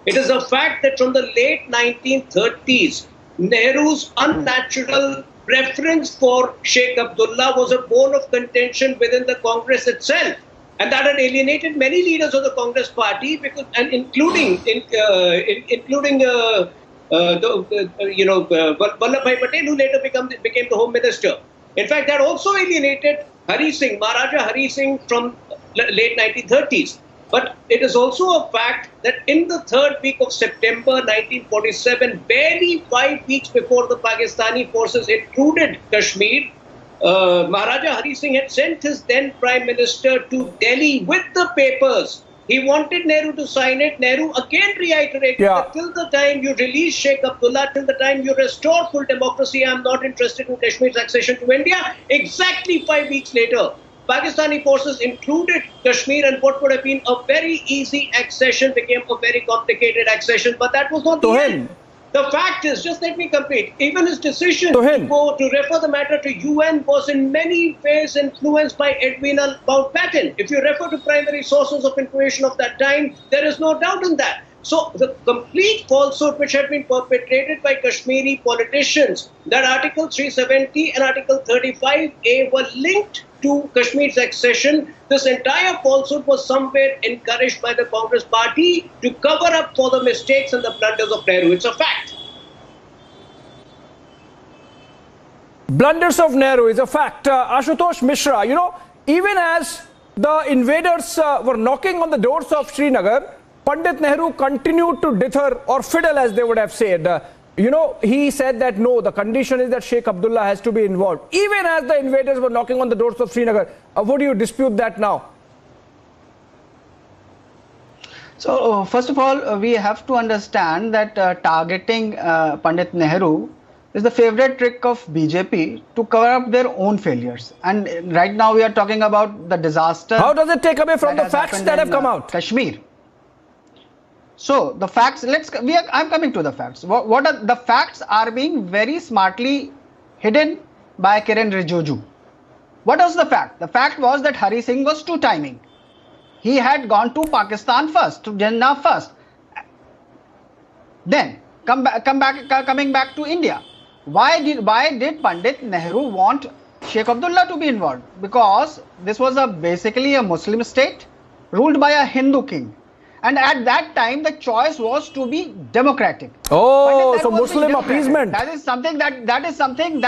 It is a fact that from the late 1930s, Nehru's unnatural preference for Sheikh Abdullah was a bone of contention within the Congress itself. And that had alienated many leaders of the Congress party, because, and including Vallabhbhai Patel, who later became the Home Minister. In fact, that also alienated Hari Singh, Maharaja Hari Singh from late 1930s. But it is also a fact that in the third week of September 1947, barely 5 weeks before the Pakistani forces intruded Kashmir, Maharaja Hari Singh had sent his then Prime Minister to Delhi with the papers. He wanted Nehru to sign it. Nehru again reiterated that till the time you release Sheikh Abdullah, till the time you restore full democracy, I am not interested in Kashmir's accession to India. Exactly 5 weeks later, Pakistani forces intruded Kashmir, and what would have been a very easy accession became a very complicated accession. But that was not the end. The fact is, just let me complete, even his decision to refer the matter to UN was in many ways influenced by Edwina Mountbatten. If you refer to primary sources of information of that time, there is no doubt in that. So the complete falsehood which had been perpetrated by Kashmiri politicians, that Article 370 and Article 35A were linked to Kashmir's accession, this entire falsehood was somewhere encouraged by the Congress party to cover up for the mistakes and the blunders of Nehru. It's a fact. Blunders of Nehru is a fact. Ashutosh Mishra, you know, even as the invaders were knocking on the doors of Srinagar, Pandit Nehru continued to deter or fiddle, as they would have said. He said that no, the condition is that Sheikh Abdullah has to be involved. Even as the invaders were knocking on the doors of Srinagar. Would you dispute that now? So, first of all, we have to understand that targeting Pandit Nehru is the favorite trick of BJP to cover up their own failures. And right now we are talking about the disaster. How does it take away from the facts that have come out? Kashmir. So the facts, I'm coming to the facts. What are the facts are being very smartly hidden by Kiran Rijiju. What was the fact? The fact was that Hari Singh was two-timing. He had gone to Pakistan first, to Jinnah first. Then coming back to India. Why did Pandit Nehru want Sheikh Abdullah to be involved? Because this was basically a Muslim state ruled by a Hindu king. And at that time, the choice was to be democratic. Oh, so Muslim appeasement. That is something that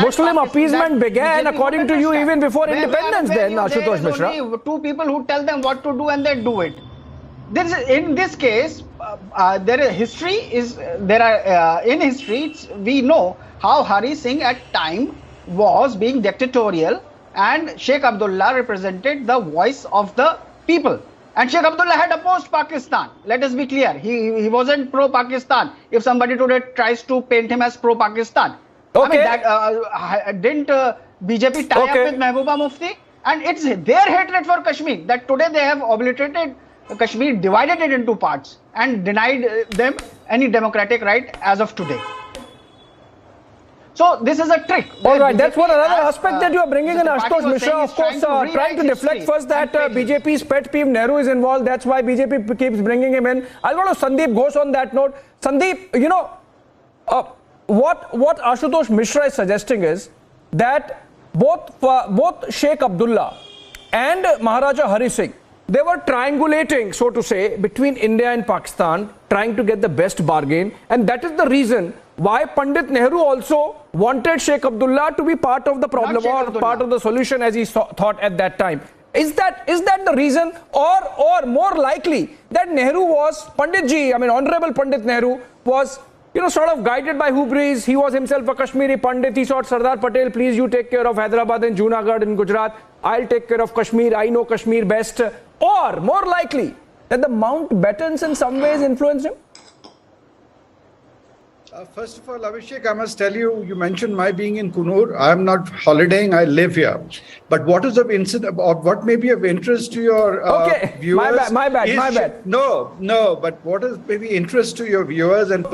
Muslim appeasement began, according to you, even before independence. Then, Ashutosh Mishra. Only two people who tell them what to do, and they do it. In this case, in history we know how Hari Singh at time was being dictatorial, and Sheikh Abdullah represented the voice of the people. And Sheikh Abdullah had opposed Pakistan. Let us be clear. He wasn't pro-Pakistan. If somebody today tries to paint him as pro-Pakistan. Okay. I mean, didn't BJP tie up with Mehbooba Mufti, and it's their hatred for Kashmir that today they have obliterated Kashmir, divided it into parts, and denied them any democratic right as of today. So this is a trick. All right, that's one another aspect that you are bringing in, Ashutosh Mishra. Of course, trying to deflect first that BJP's pet peeve Nehru is involved. That's why BJP keeps bringing him in. I'll go to Sandeep Ghosh on that note. Sandeep, you know, what Ashutosh Mishra is suggesting is that both Sheikh Abdullah and Maharaja Hari Singh, they were triangulating, so to say, between India and Pakistan, trying to get the best bargain, and that is the reason why Pandit Nehru also wanted Sheikh Abdullah to be part of the problem or part of the solution, as he thought at that time. Is that the reason, or more likely that Nehru was Panditji? I mean, Honorable Pandit Nehru was, you know, sort of guided by hubris. He was himself a Kashmiri Pandit. He thought, Sardar Patel, please you take care of Hyderabad and Junagadh in Gujarat. I'll take care of Kashmir. I know Kashmir best. Or more likely that the Mountbattens in some ways influenced him? First of all, Abhishek, I must tell you, you mentioned my being in Kunur. I am not holidaying, I live here. But what is of incident, or what may be of interest to your viewers? My bad. No, but what is maybe interest to your viewers and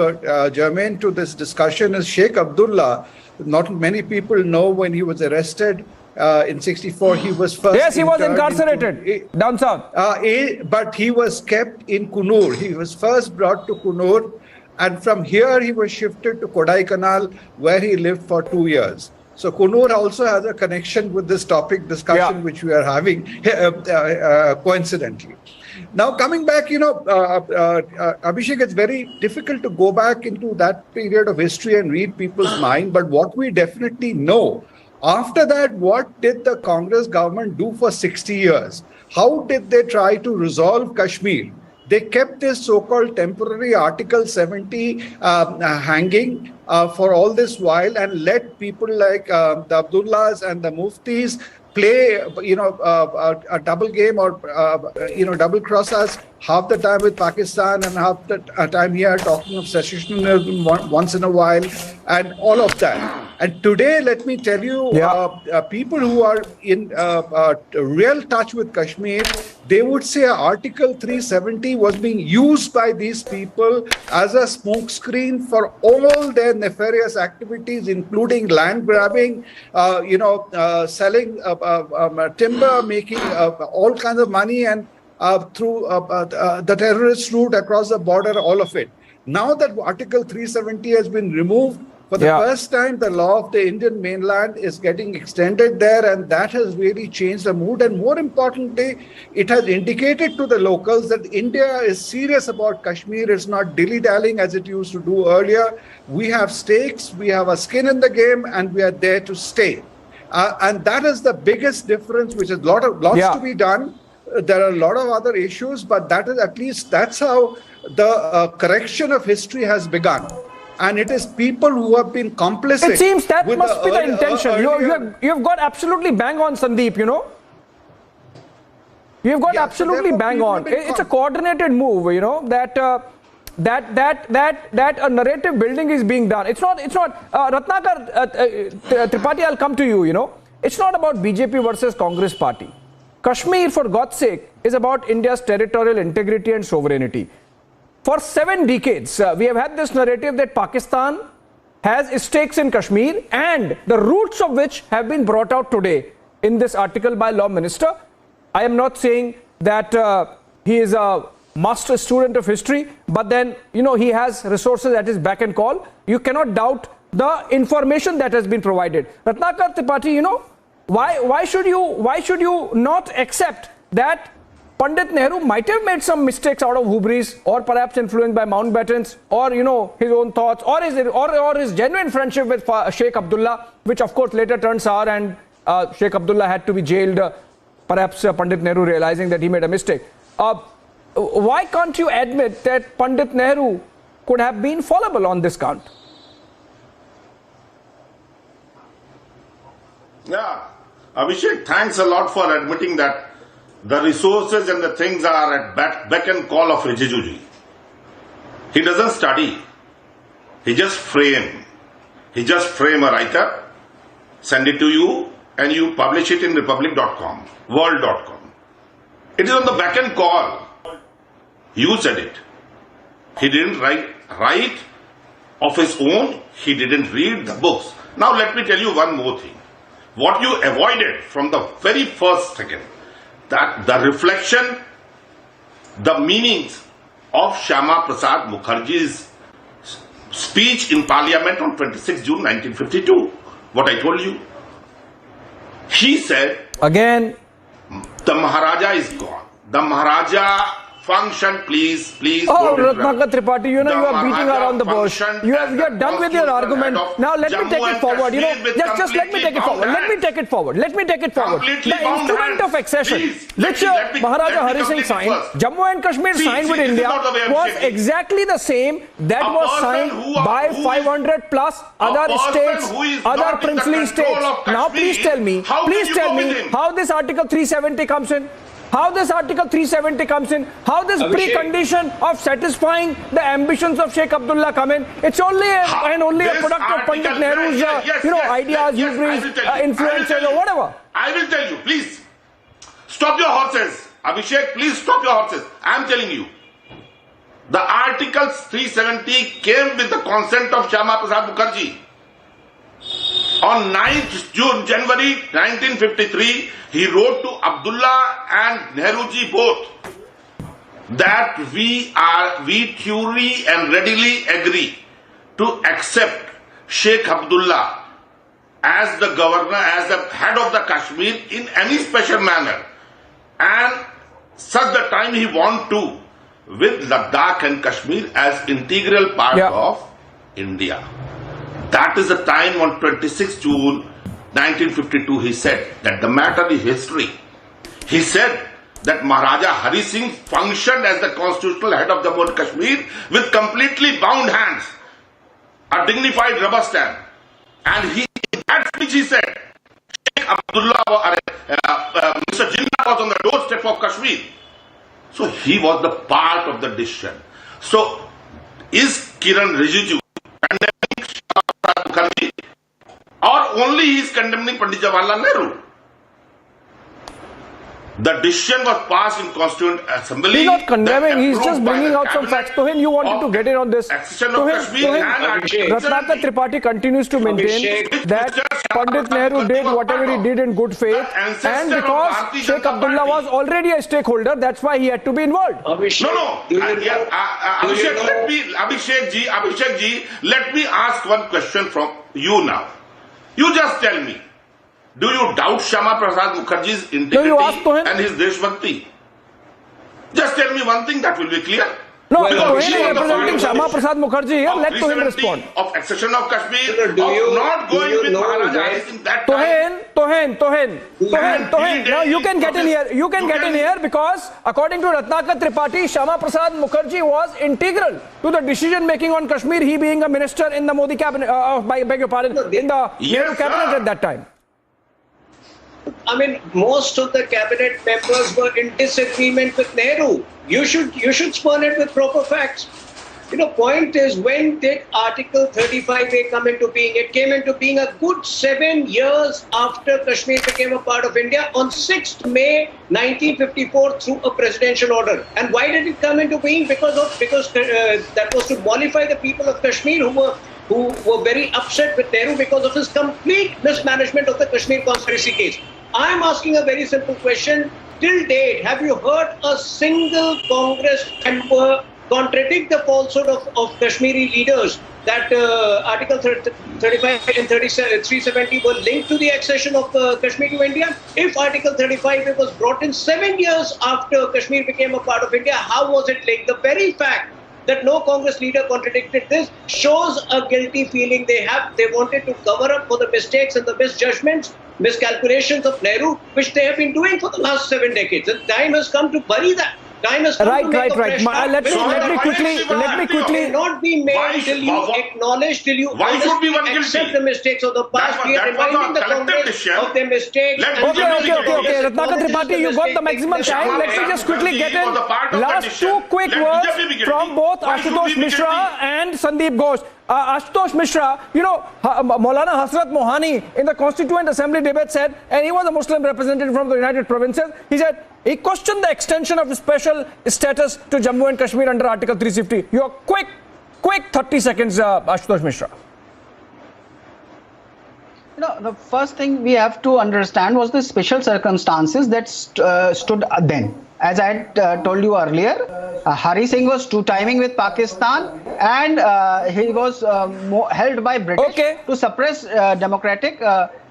germane to this discussion is Sheikh Abdullah. Not many people know when he was arrested in 64, he was first. Yes, he was incarcerated down south. But he was kept in Kunur. He was first brought to Kunur. And from here, he was shifted to Kodaikanal, where he lived for 2 years. So Kunur also has a connection with this topic discussion, which we are having coincidentally. Now, coming back, you know, Abhishek, it's very difficult to go back into that period of history and read people's mind. But what we definitely know, after that, what did the Congress government do for 60 years? How did they try to resolve Kashmir? They kept this so-called temporary Article 70 hanging for all this while and let people like the Abdullahs and the Muftis play, you know, a double game or, you know, double cross us half the time with Pakistan and half the time here talking of secessionism once in a while and all of that. And today, let me tell you, people who are in real touch with Kashmir, they would say Article 370 was being used by these people as a smokescreen for all their nefarious activities, including land grabbing, you know, selling timber, making all kinds of money and through the terrorist route across the border, all of it. Now that Article 370 has been removed, for the first time, the law of the Indian mainland is getting extended there, and that has really changed the mood. And more importantly, it has indicated to the locals that India is serious about Kashmir. It's not dilly-dallying as it used to do earlier. We have stakes, we have a skin in the game, and we are there to stay. And that is the biggest difference, which is lots to be done. There are a lot of other issues, but that is at least that's how the correction of history has begun. And it is people who have been complicit. It seems that must be the intention. You've got absolutely bang on, Sandeep, you know. You've got absolutely bang on. It's a coordinated move, you know, that a narrative building is being done. It's not Ratnakar Tripathi, I'll come to you, you know. It's not about BJP versus Congress party. Kashmir, for God's sake, is about India's territorial integrity and sovereignty. For 7 decades, we have had this narrative that Pakistan has stakes in Kashmir, and the roots of which have been brought out today in this article by Law Minister. I am not saying that he is a master student of history, but then, you know, he has resources at his beck and call. You cannot doubt the information that has been provided. Ratnakar Tripathi, you know, why should you not accept that Pandit Nehru might have made some mistakes out of hubris, or perhaps influenced by Mountbattens, or, you know, his own thoughts, or his genuine friendship with Sheikh Abdullah, which of course later turned sour, and Sheikh Abdullah had to be jailed, perhaps Pandit Nehru realizing that he made a mistake. Why can't you admit that Pandit Nehru could have been fallible on this count? Yeah, Abhishek, thanks a lot for admitting that the resources and the things are at beck and call of Rijijuji. He doesn't study. He just frame a writer, send it to you, and you publish it in republic.com, world.com. It is on the back end call. You said it. He didn't write of his own. He didn't read the books. Now let me tell you one more thing. What you avoided from the very first second, that the reflection, the meanings of Shyama Prasad Mukherjee's speech in Parliament on 26 June 1952. What I told you. He said, again, the Maharaja is gone. The Maharaja function, please. Oh, Ratnakar Tripathi, you are beating around the bush. You are done with your argument. Now let me take it forward. Just let me take it forward. Let me take it forward. The instrument of accession, which Maharaja Hari Singh signed, Jammu and Kashmir signed with India, was exactly the same that was signed by 500 plus other states, other princely states. Now please tell me how this Article 370 comes in. How this Article 370 comes in, how this precondition of satisfying the ambitions of Sheikh Abdullah come in. It's only a product of Pandit Nehru's, ideas, hubris, influences or whatever. I will tell you, please, stop your horses. Abhishek, please stop your horses. I am telling you. The Article 370 came with the consent of Shyama Prasad Mukherjee. On 9th January 1953, he wrote to Abdullah and Nehruji both that we truly and readily agree to accept Sheikh Abdullah as the governor, as the head of the Kashmir in any special manner, and such the time he want to, with Ladakh and Kashmir as integral part of India. That is the time on 26 June 1952 he said that the matter is history. He said that Maharaja Hari Singh functioned as the constitutional head of Jammu and Kashmir with completely bound hands, a dignified rubber stamp. And in that speech he said, Sheikh Abdullah, Mr. Jinnah was on the doorstep of Kashmir. So he was the part of the decision. So is Kiran Rijiju condemning Shyama Prasad Mukherjee, or only he is condemning Pandit Jawaharlal Nehru? The decision was passed in Constituent Assembly. He's not condemning, he's just bringing out some facts. Tohin, you wanted to get in on this. Ratnakar Tripathi continues to maintain that Pandit Nehru did whatever he did in good faith, and because Sheikh Abdullah was already a stakeholder, that's why he had to be involved. Abhishek ji, let me ask one question from you now. You just tell me, do you doubt Shyama Prasad Mukherjee's integrity and his Deshbhakti? Just tell me one thing, that will be clear. No, Tohin is representing Shyama Prasad Mukherjee here. Let Tohin respond. Of accession of Kashmir, of not going with Maharaja in that Tohin. Now you can get in here. You can get in here because according to Ratnakar Tripathi, Shyama Prasad Mukherjee was integral to the decision making on Kashmir. He being a minister in the Modi cabinet, beg your pardon, in the Nehru cabinet at that time. I mean, most of the cabinet members were in disagreement with Nehru. You should spurn it with proper facts. Point is, when did Article 35A come into being? It came into being a good 7 years after Kashmir became a part of India on 6th May 1954 through a presidential order. And why did it come into being? Because that was to mollify the people of Kashmir who were very upset with Nehru because of his complete mismanagement of the Kashmir conspiracy case. I'm asking a very simple question. Till date, have you heard a single Congress member contradict the falsehood of Kashmiri leaders that Article 35 and 370 were linked to the accession of Kashmir to India? If Article 35 was brought in 7 years after Kashmir became a part of India, how was it linked? The very fact that no Congress leader contradicted this shows a guilty feeling they have. They wanted to cover up for the mistakes and the misjudgments, miscalculations of Nehru, which they have been doing for the last 7 decades. The time has come to bury that. Time has come to make a fresh start. Let me quickly. Not be made till you acknowledge, till you honestly accept the mistakes of the past. We are reminding the Congress of their mistakes. Okay. Ratnakar Tripathi, you got the maximum time. Let me just quickly get in last 2 quick words from both Ashutosh Mishra and Sandeep Ghosh. Ashutosh Mishra, Maulana Hasrat Mohani in the Constituent Assembly debate said, and he was a Muslim representative from the United Provinces, he said, he questioned the extension of the special status to Jammu and Kashmir under Article 350. Your quick 30 seconds, Ashutosh Mishra. The first thing we have to understand was the special circumstances that stood then. As I had told you earlier, Hari Singh was two-timing with Pakistan, and he was held by British to suppress democratic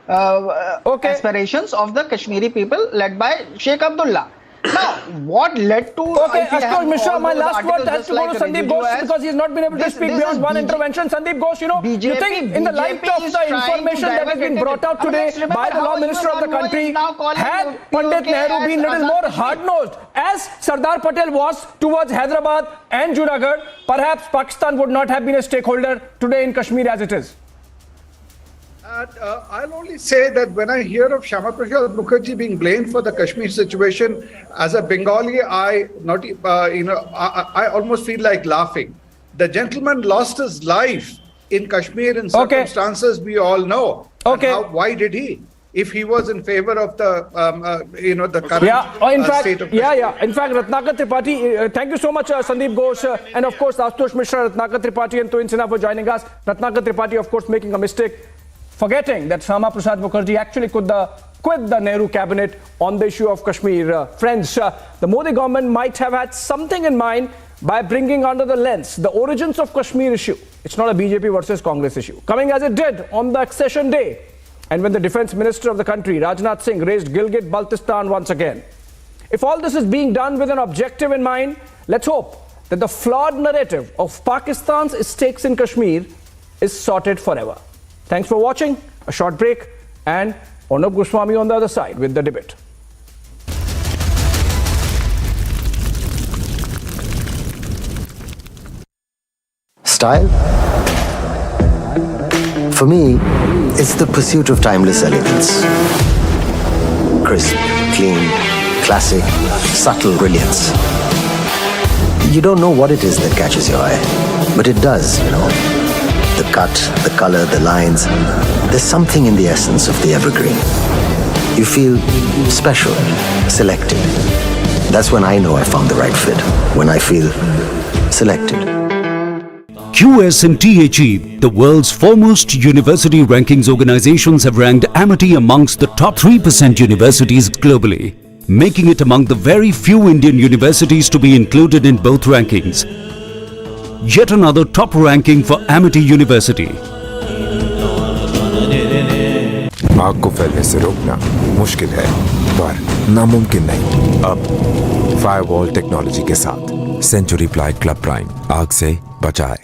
aspirations of the Kashmiri people led by Sheikh Abdullah. Now, what led to... Ashutosh Mishra, my last word has to go to Sandeep Ghosh because he has not been able to speak beyond one intervention. Sandeep Ghosh, you think in the light of the information that has been brought out today by the Law Minister of the country, had Pandit Nehru been a little more hard-nosed, as Sardar Patel was towards Hyderabad and Junagadh, perhaps Pakistan would not have been a stakeholder today in Kashmir as it is. I'll only say that when I hear of Shama Prasad Mukherjee being blamed for the Kashmir situation, as a Bengali, I almost feel like laughing. The gentleman lost his life in Kashmir in circumstances we all know. Why did he? If he was in favor of the the current state of Kashmir. In fact, Ratnakar Tripathi, thank you so much, Sandeep Ghosh, and of course Ashutosh Mishra, Ratnakar Tripathi and Tuin Sinha for joining us. Ratnakar Tripathi, of course, making a mistake, forgetting that Shama Prasad Mukherjee actually quit the Nehru cabinet on the issue of Kashmir. Friends, the Modi government might have had something in mind by bringing under the lens the origins of Kashmir issue. It's not a BJP versus Congress issue. Coming as it did on the accession day, and when the defense minister of the country, Rajnath Singh, raised Gilgit-Baltistan once again. If all this is being done with an objective in mind, let's hope that the flawed narrative of Pakistan's stakes in Kashmir is sorted forever. Thanks for watching. A short break, and Arnab Goswami on the other side with the debate. Style? For me, it's the pursuit of timeless elegance. Crisp, clean, classic, subtle brilliance. You don't know what it is that catches your eye, but it does, The cut, the color, the lines. There's something in the essence of the evergreen. You feel special, selected. That's when I know I found the right fit. When I feel selected. QS and THE, the world's foremost university rankings organizations, have ranked Amity amongst the top 3% universities globally, making it among the very few Indian universities to be included in both rankings. Yet another top ranking for Amity University. आग को फैलने से रोकना मुश्किल है, पर नामुमकिन नहीं। अब फायरवॉल टेक्नोलॉजी के साथ सेंचुरी प्लाई क्लब प्राइम आग से बचाए।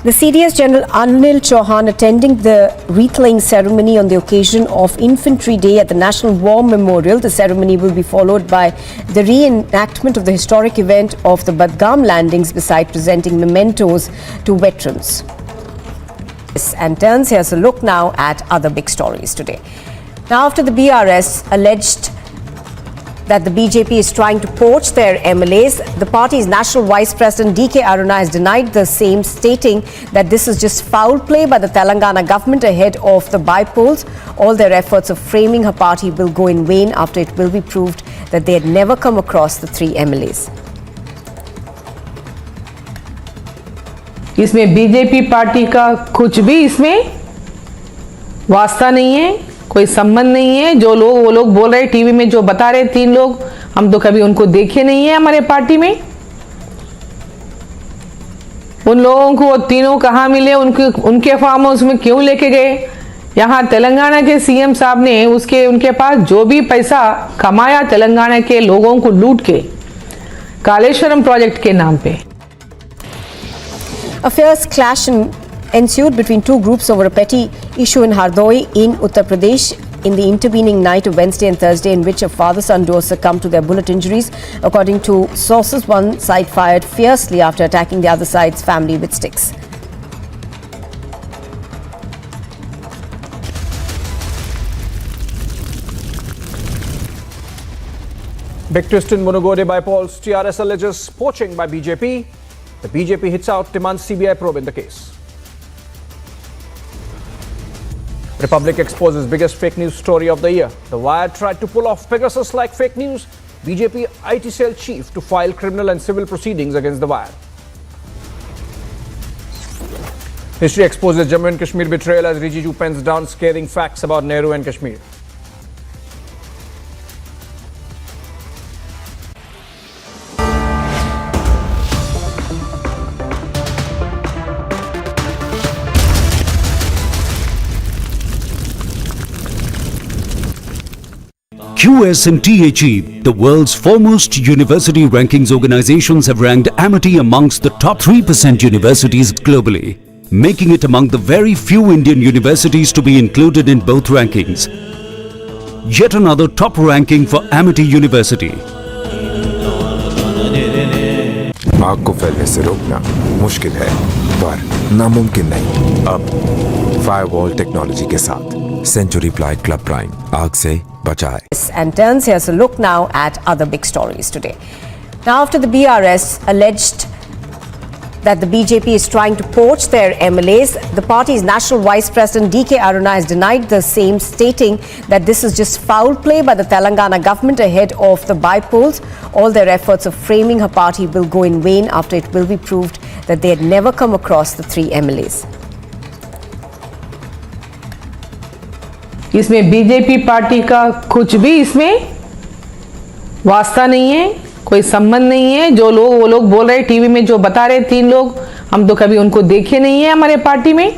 The CDS General Anil Chauhan attending the wreath-laying ceremony on the occasion of Infantry Day at the National War Memorial. The ceremony will be followed by the reenactment of the historic event of the Badgam landings, beside presenting mementos to veterans. And turns, here's a look now at other big stories today. Now, after the BRS alleged that the BJP is trying to poach their MLAs, the party's national vice president DK Aruna has denied the same, stating that this is just foul play by the Telangana government ahead of the by-polls. All their efforts of framing her party will go in vain after it will be proved that they had never come across the 3 MLAs. इसमें BJP party का कुछ भी इसमें वास्ता नहीं है, कोई संबंध नहीं है। जो लोग वो लोग बोल रहे टीवी में, जो बता रहे 3 लोग, हम तो कभी उनको देखे नहीं है हमारे पार्टी में। उन लोगों को वो तीनों कहाँ मिले, उनके फार्म हाउस में क्यों लेके गए? यहाँ तेलंगाना के सीएम साहब ने उनके पास जो भी पैसा कमाया तेलंगाना के लोगों को लूट के कालेश्वरम प्रोजेक्ट के नाम पे। A fierce clash ensued between 2 groups over a petty issue in Hardoi in Uttar Pradesh in the intervening night of Wednesday and Thursday, in which a father-son duo succumbed to their bullet injuries. According to sources, one side fired fiercely after attacking the other side's family with sticks. Big twist in Munugode by polls. TRS alleges poaching by BJP. The BJP hits out, demands CBI probe in the case. Republic exposes biggest fake news story of the year. The Wire tried to pull off Pegasus-like fake news. BJP IT cell chief to file criminal and civil proceedings against the Wire. History exposes Jammu and Kashmir betrayal as Rijiju pens down scathing facts about Nehru and Kashmir. QS&THE, the world's foremost university rankings organizations, have ranked Amity amongst the top 3% universities globally, making it among the very few Indian universities to be included in both rankings. Yet another top ranking for Amity University. आग को फैलने से रोकना मुश्किल है, पर नामुमकिन नहीं। अब फायरवॉल टेक्नोलॉजी के साथ सेंचुरी प्लाई क्लब प्राइम आग से बचाए। And turns, here's a look now at other big stories today. Now, after the BRS alleged that the BJP is trying to poach their MLAs, the party's national vice president DK Aruna has denied the same, stating that this is just foul play by the Telangana government ahead of the by-polls. All their efforts of framing her party will go in vain after it will be proved that they had never come across the 3 MLAs. इसमें BJP party का कुछ भी इसमें वास्ता नहीं है, कोई संबंध नहीं है। जो लोग वो लोग बोल रहे टीवी में, जो बता रहे 3 लोग, हम तो कभी उनको देखे नहीं है हमारे पार्टी में।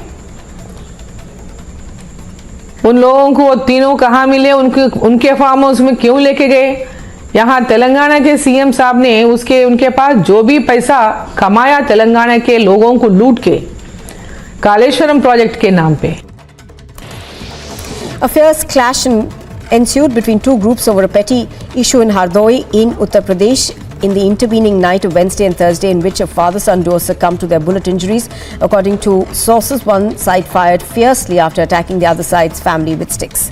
उन लोगों को वो तीनों कहाँ मिले, उनके फार्म हाउस में क्यों लेके गए? यहाँ तेलंगाना के सीएम साहब ने उनके पास जो भी पैसा कमाया तेलंगाना के लोगों को लूट के, कालेश्वरम प्रोजेक्ट के नाम पे। A fierce clash ensued between 2 groups over a petty issue in Hardoi in Uttar Pradesh in the intervening night of Wednesday and Thursday, in which a father-son duo succumbed to their bullet injuries. According to sources, one side fired fiercely after attacking the other side's family with sticks.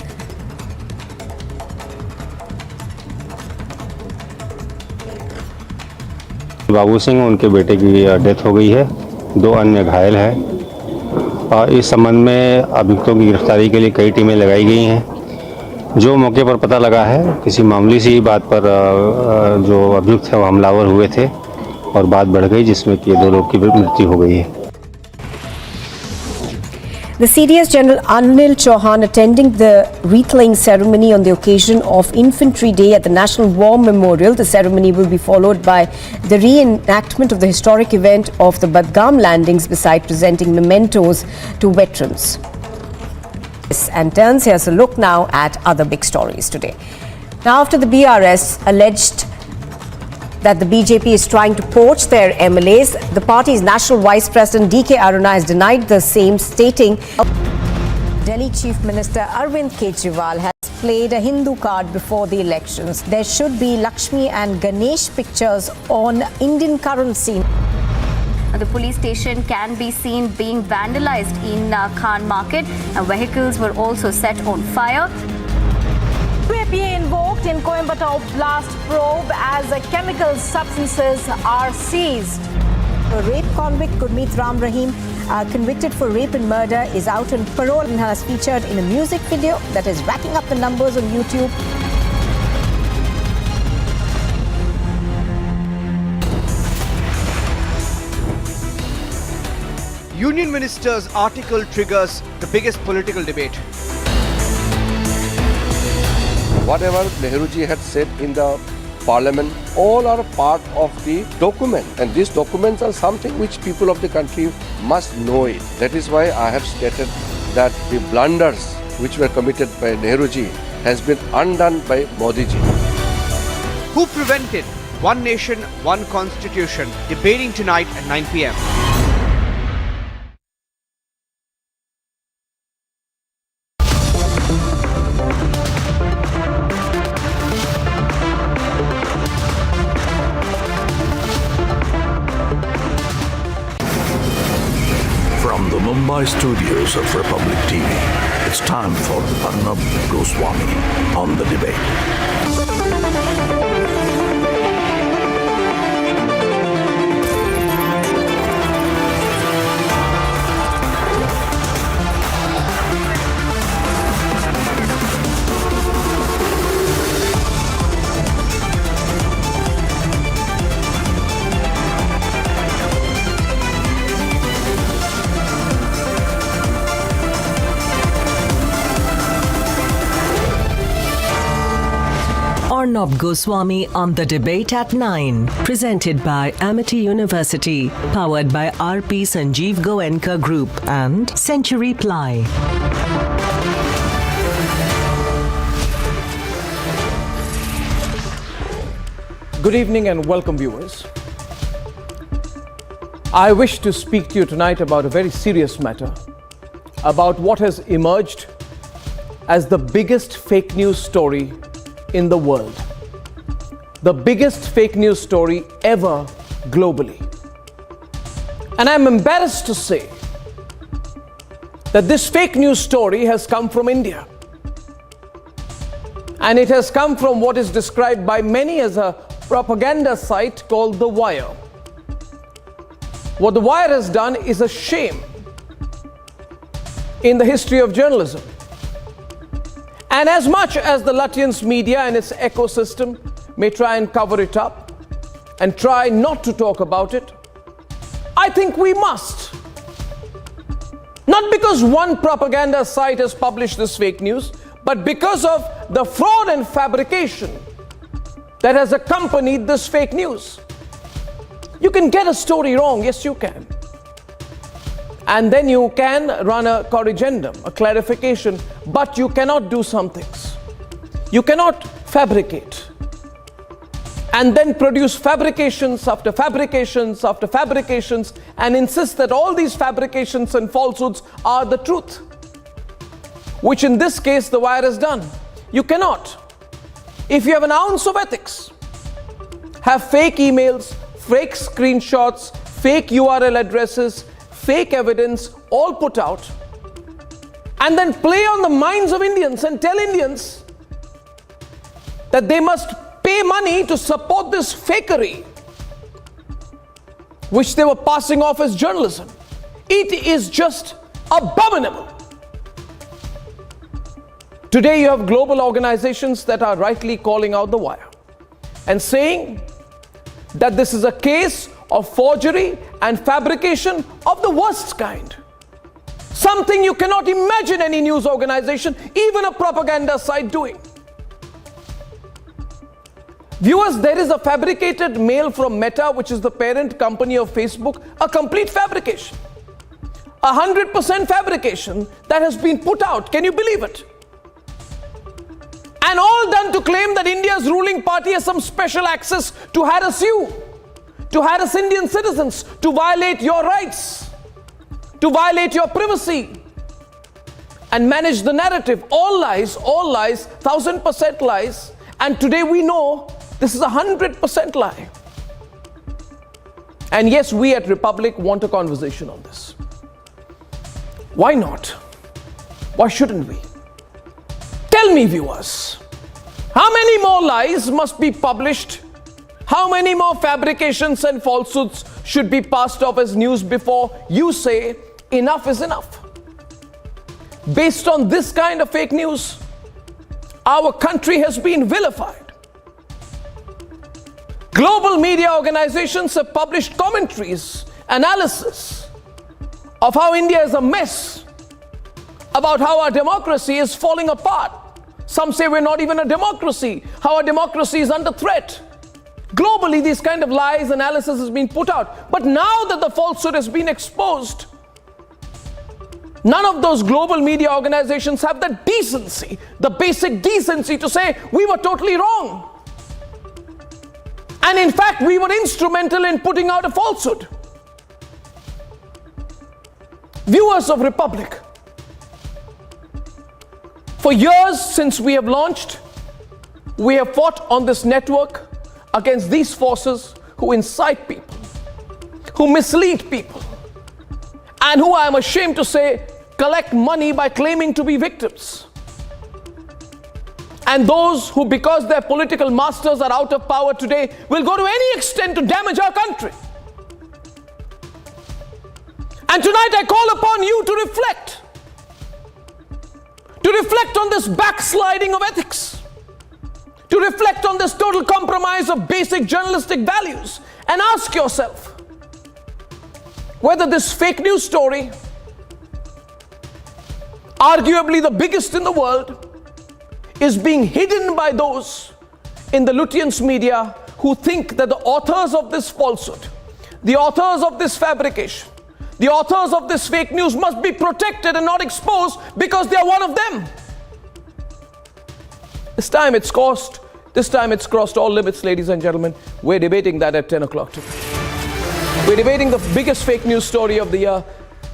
Babu Singh, उनके बेटे की death हो गई है, 2 अन्य घायल हैं। और इस संबंध में अभियुक्तों की गिरफ्तारी के लिए कई टीमें लगाई गई हैं। जो मौके पर पता लगा है, किसी मामूली सी बात पर जो अभियुक्त है वो हमलावर हुए थे और बात बढ़ गई, जिसमें कि 2 लोग की मृत्यु हो गई है। The CDS General Anil Chauhan attending the wreath-laying ceremony on the occasion of Infantry Day at the National War Memorial. The ceremony will be followed by the reenactment of the historic event of the Badgam landings, beside presenting mementos to veterans. And turns, here's a look now at other big stories today. Now, after the BRS alleged that the BJP is trying to poach their MLAs, the party's national vice president DK Aruna has denied the same, stating Delhi Chief Minister Arvind Kejriwal has played a Hindu card before the elections. There should be Lakshmi and Ganesh pictures on Indian currency. The police station can be seen being vandalized in Khan Market, and vehicles were also set on fire. UAPA invoked in Coimbatore blast probe as chemical substances are seized. A rape convict Gurmeet Ram Rahim, convicted for rape and murder, is out on parole and has featured in a music video that is racking up the numbers on YouTube. Union Minister's article triggers the biggest political debate. Whatever Nehruji had said in the parliament, all are part of the document. And these documents are something which people of the country must know it. That is why I have stated that the blunders which were committed by Nehruji has been undone by Modiji. Who prevented One Nation, One Constitution? Debating tonight at 9 p.m. From the Mumbai studios of Republic TV, it's time for Arnab Goswami on the debate. Arnab Goswami on The Debate at 9. Presented by Amity University. Powered by RP Sanjeev Goenka Group and Century Ply. Good evening and welcome, viewers. I wish to speak to you tonight about a very serious matter, about what has emerged as the biggest fake news story in the world. The biggest fake news story ever globally. And I'm embarrassed to say that this fake news story has come from India. And it has come from what is described by many as a propaganda site called The Wire. What The Wire has done is a shame in the history of journalism. And as much as the Latvian media and its ecosystem may try and cover it up and try not to talk about it, I think we must. Not because one propaganda site has published this fake news, but because of the fraud and fabrication that has accompanied this fake news. You can get a story wrong, yes you can. And then you can run a corrigendum, a clarification, but you cannot do some things. You cannot fabricate and then produce fabrications after fabrications after fabrications and insist that all these fabrications and falsehoods are the truth, which in this case the Wire has done. You cannot. If you have an ounce of ethics, have fake emails, fake screenshots, fake URL addresses, fake evidence all put out, and then play on the minds of Indians and tell Indians that they must pay money to support this fakery which they were passing off as journalism. It is just abominable. Today you have global organizations that are rightly calling out The Wire and saying that this is a case of forgery and fabrication of the worst kind. Something you cannot imagine any news organization, even a propaganda site, doing. Viewers, there is a fabricated mail from Meta, which is the parent company of Facebook, a complete fabrication. 100% fabrication that has been put out. Can you believe it? And all done to claim that India's ruling party has some special access to harass you, to harass Indian citizens, to violate your rights, to violate your privacy, and manage the narrative. All lies, 1000% lies. And today we know this is 100% lie. And yes, we at Republic want a conversation on this. Why not? Why shouldn't we? Tell me, viewers, how many more lies must be published? How many more fabrications and falsehoods should be passed off as news before you say enough is enough? Based on this kind of fake news, our country has been vilified. Global media organizations have published commentaries, analysis of how India is a mess, about how our democracy is falling apart. Some say we're not even a democracy, how our democracy is under threat. Globally, these kind of lies, analysis has been put out. But now that the falsehood has been exposed, none of those global media organizations have the decency, the basic decency to say we were totally wrong. And in fact, we were instrumental in putting out a falsehood. Viewers of Republic, for years since we have launched, we have fought on this network against these forces who incite people, who mislead people, and who, I am ashamed to say, collect money by claiming to be victims. And those who, because their political masters are out of power today, will go to any extent to damage our country. And tonight I call upon you to reflect on this backsliding of ethics, to reflect on this total compromise of basic journalistic values, and ask yourself whether this fake news story, arguably the biggest in the world, is being hidden by those in the Lutyens media who think that the authors of this falsehood, the authors of this fabrication, the authors of this fake news must be protected and not exposed because they are one of them. This time it's crossed all limits, ladies and gentlemen. We're debating that at 10 o'clock today. We're debating the biggest fake news story of the year,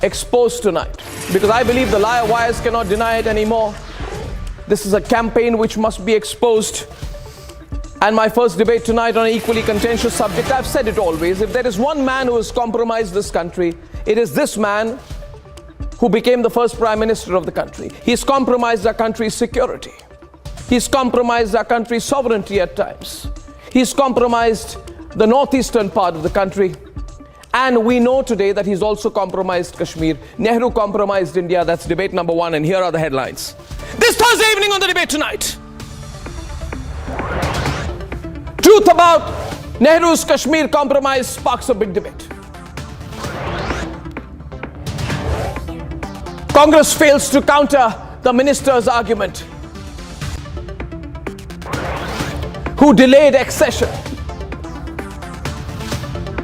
exposed tonight, because I believe the liar wires cannot deny it anymore. This is a campaign which must be exposed. And my first debate tonight on an equally contentious subject, I've said it always, if there is one man who has compromised this country, it is this man who became the first Prime Minister of the country. He's compromised our country's security. He's compromised our country's sovereignty at times. He's compromised the northeastern part of the country. And we know today that he's also compromised Kashmir. Nehru compromised India. That's debate number one. And here are the headlines. This Thursday evening on the debate tonight. Truth about Nehru's Kashmir compromise sparks a big debate. Congress fails to counter the minister's argument. Who delayed accession?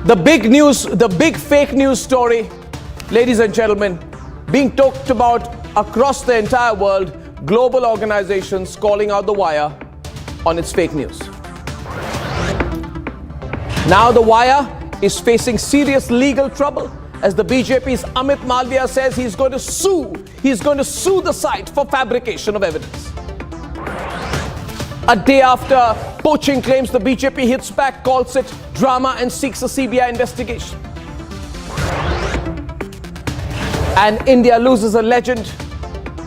The big fake news story, ladies and gentlemen, being talked about across the entire world, global organizations calling out the wire on its fake news. Now the wire is facing serious legal trouble as the BJP's Amit Malviya says he's going to sue the site for fabrication of evidence. A day after poaching claims, the BJP hits back, calls it drama and seeks a CBI investigation. And India loses a legend.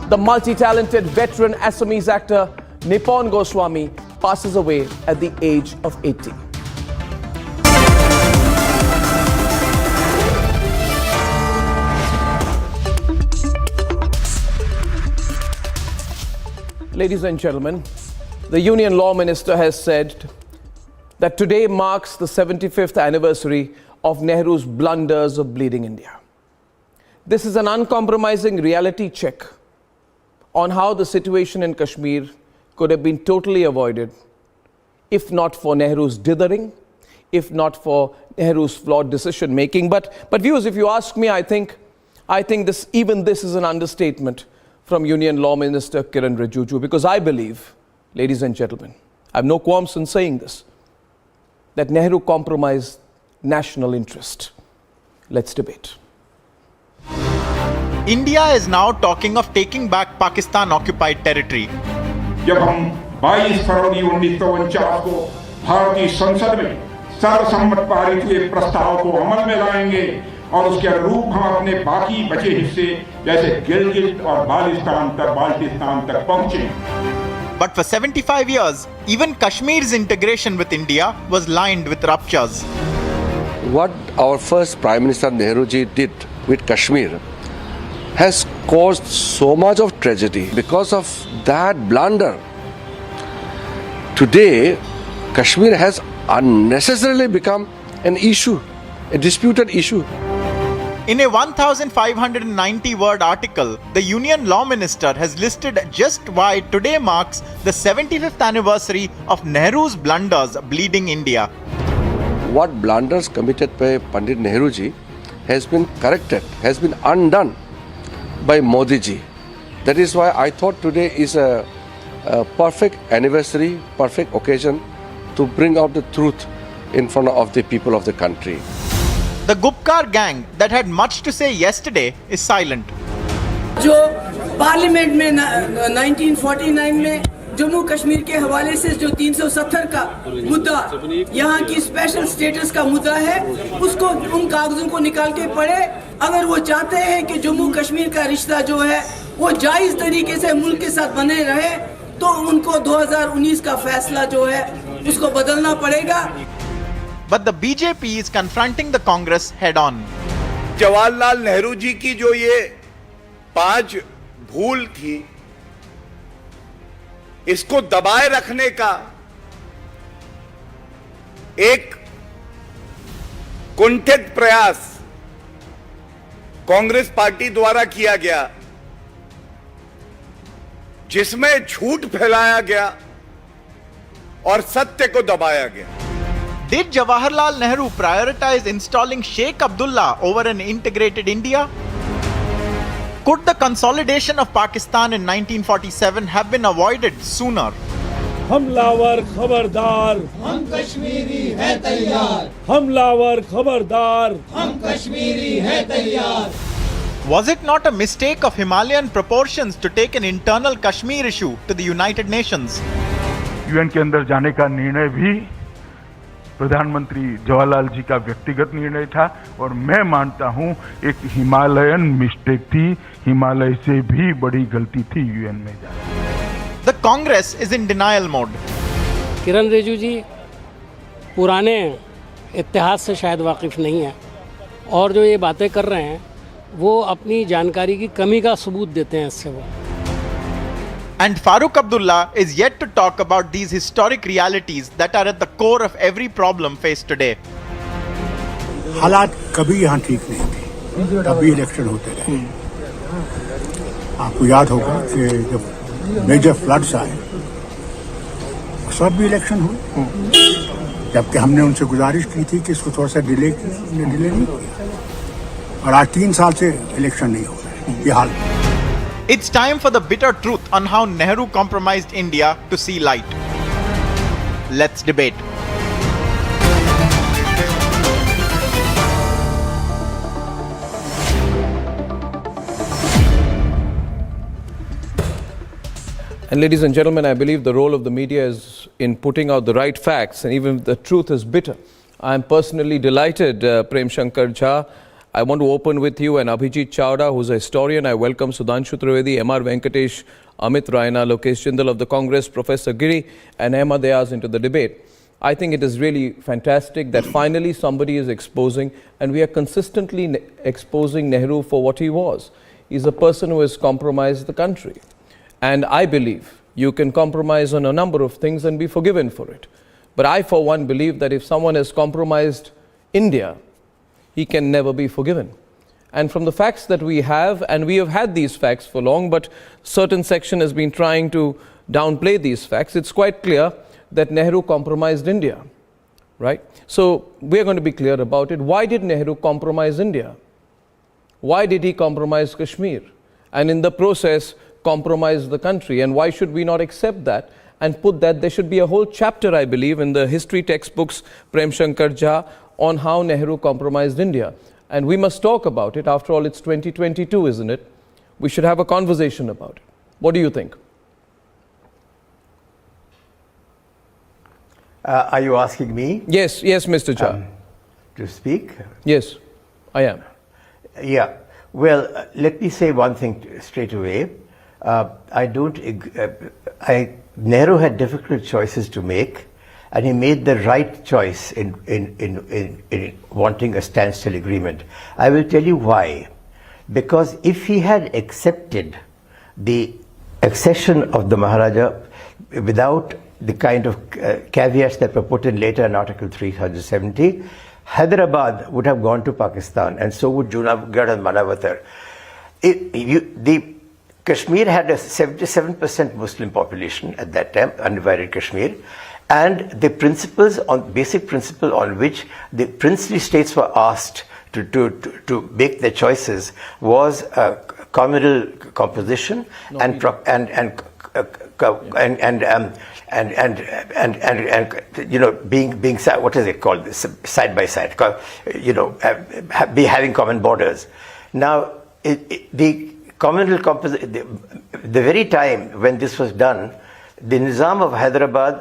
The multi-talented veteran Assamese actor Nipon Goswami passes away at the age of 80. Ladies and gentlemen, the Union Law Minister has said that today marks the 75th anniversary of Nehru's blunders of bleeding India. This is an uncompromising reality check on how the situation in Kashmir could have been totally avoided if not for Nehru's dithering, if not for Nehru's flawed decision making. But viewers, if you ask me, I think this is an understatement from Union Law Minister Kiren Rijiju, because I believe, ladies and gentlemen, I have no qualms in saying this, that Nehru compromised national interest. Let's debate. India is now talking of taking back Pakistan-occupied territory. जब हम 22 फरवरी 1949 को भारतीय संसद में सर्वसम्मत पारित हुए प्रस्ताव को अमल में लाएंगे और उसके अनुरूप हम अपने बाकी बचे हिस्से जैसे गिलगित और बाल्टिस्तान तक पहुंचे. But for 75 years, even Kashmir's integration with India was lined with ruptures. What our first Prime Minister Nehru ji did with Kashmir has caused so much of tragedy because of that blunder. Today, Kashmir has unnecessarily become an issue, a disputed issue. In a 1,590-word article, the Union Law Minister has listed just why today marks the 75th anniversary of Nehru's blunders bleeding India. What blunders committed by Pandit Nehru ji has been corrected, has been undone by Modi ji. That is why I thought today is a perfect anniversary, perfect occasion to bring out the truth in front of the people of the country. The Gupkar gang that had much to say yesterday is silent. जो parliament में 1949 में जम्मू कश्मीर के हवाले से जो 370 का मुद्दा यहाँ की स्पेशल स्टेटस का मुद्दा है, उसको उन कागजों को निकाल के पढ़े. अगर वो चाहते हैं कि जम्मू कश्मीर का रिश्ता जो है वो जायज तरीके से मुल्क के साथ बने रहे, तो उनको 2019 का फैसला जो है उसको बदलना पड़ेगा. But the BJP is confronting the Congress head on. Jawaharlal Nehru ji की जो ये 5 भूल थी, इसको दबाए रखने का एक कुंठित प्रयास कांग्रेस पार्टी द्वारा किया गया, जिसमें झूठ फैलाया गया और सत्य को दबाया गया। Did Jawaharlal Nehru prioritize installing Sheikh Abdullah over an integrated India? Could the consolidation of Pakistan in 1947 have been avoided sooner? हमलावर खबरदार, हम कश्मीरी है तैयार, हमलावर खबरदार, हम कश्मीरी है तैयार। Was it not a mistake of Himalayan proportions to take an internal Kashmir issue to the United Nations? UN के अंदर जाने का निर्णय भी प्रधानमंत्री जवाहरलाल जी का व्यक्तिगत निर्णय था और मैं मानता हूं एक हिमालयन मिस्टेक थी, हिमालय से भी बड़ी गलती थी यूएन में जाना। The Congress is in denial mode. किरण रिजिजू जी पुराने इतिहास से शायद वाकिफ नहीं है और जो ये बातें कर रहे हैं वो अपनी जानकारी की कमी का सबूत देते हैं इससे वो। And Farooq Abdullah is yet to talk about these historic realities that are at the core of every problem faced today. हालात कभी यहाँ ठीक नहीं थे, कभी इलेक्शन होते रहे। आपको याद होगा कि जब मेजर फ्लड्स आए उस वक्त भी इलेक्शन हुए, जबकि हमने उनसे गुजारिश की थी कि इसको थोड़ा सा डिले नहीं किया और आज 3 साल से इलेक्शन नहीं हो रहा है। ये हाल It's time for the bitter truth on how Nehru compromised India to see light. Let's debate. And ladies and gentlemen, I believe the role of the media is in putting out the right facts, and even if the truth is bitter. I am personally delighted, Prem Shankar Jha. I want to open with you and Abhijit Chawda, who's a historian. I welcome Sudhanshu Trivedi, M.R. Venkatesh, Amit Raina, Lokesh Jindal of the Congress, Professor Giri, and Ahmad Ayaz into the debate. I think it is really fantastic that finally somebody is exposing, and we are consistently exposing Nehru for what he was. He's a person who has compromised the country. And I believe you can compromise on a number of things and be forgiven for it. But I, for one, believe that if someone has compromised India, he can never be forgiven. And from the facts that we have, and we have had these facts for long, but certain section has been trying to downplay these facts, it's quite clear that Nehru compromised India, right? So we're going to be clear about it. Why did Nehru compromise India? Why did he compromise Kashmir? And in the process, compromise the country? And why should we not accept that and put that? There should be a whole chapter, I believe, in the history textbooks, Prem Shankar Jha, on how Nehru compromised India. And we must talk about it. After all, it's 2022, isn't it? We should have a conversation about it. What do you think? Are you asking me? Yes, Mr. Jha. To speak? Yes, I am. Yeah. Well, let me say one thing straight away. Nehru had difficult choices to make, and he made the right choice in wanting a standstill agreement. I will tell you why. Because if he had accepted the accession of the Maharaja without the kind of caveats that were put in later in Article 370, Hyderabad would have gone to Pakistan, and so would Junagadh and Manavatar. Kashmir had a 77% Muslim population at that time, undivided Kashmir, and the basic principle on which the princely states were asked to make their choices was communal composition and being what is it called, side by side, having common borders. Now the communal composition, the very time when this was done, the Nizam of Hyderabad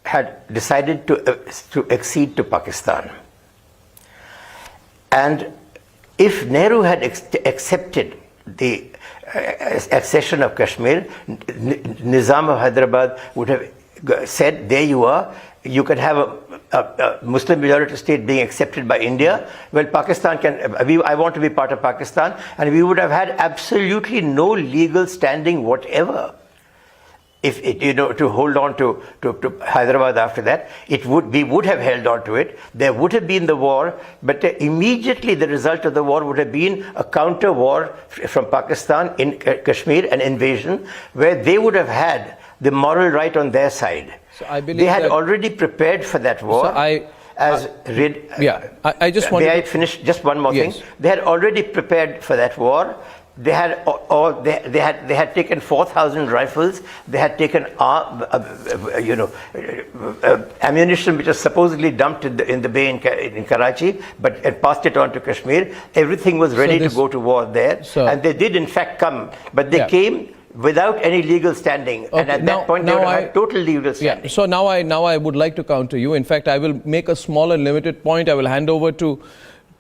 had decided to accede to Pakistan. And if Nehru had accepted the accession of Kashmir, Nizam of Hyderabad would have said, there you are, you can have a Muslim majority state being accepted by India. Well, Pakistan I want to be part of Pakistan, and we would have had absolutely no legal standing whatever. If to hold on to Hyderabad after that, we would have held on to it. There would have been the war, but immediately the result of the war would have been a counter war from Pakistan in Kashmir, an invasion, where they would have had the moral right on their side. So I believe they had that- already prepared for that war. I just wanted May I to finish just one more Yes. thing? They had already prepared for that war. They had taken 4,000 rifles. They had taken ammunition which was supposedly dumped in the bay in Karachi, but had passed it on to Kashmir. Everything was ready to go to war there, and they did in fact come, but they came without any legal standing, and at that point they would have had total legal standing. Yeah. So now I would like to counter you. In fact, I will make a small and limited point. I will hand over to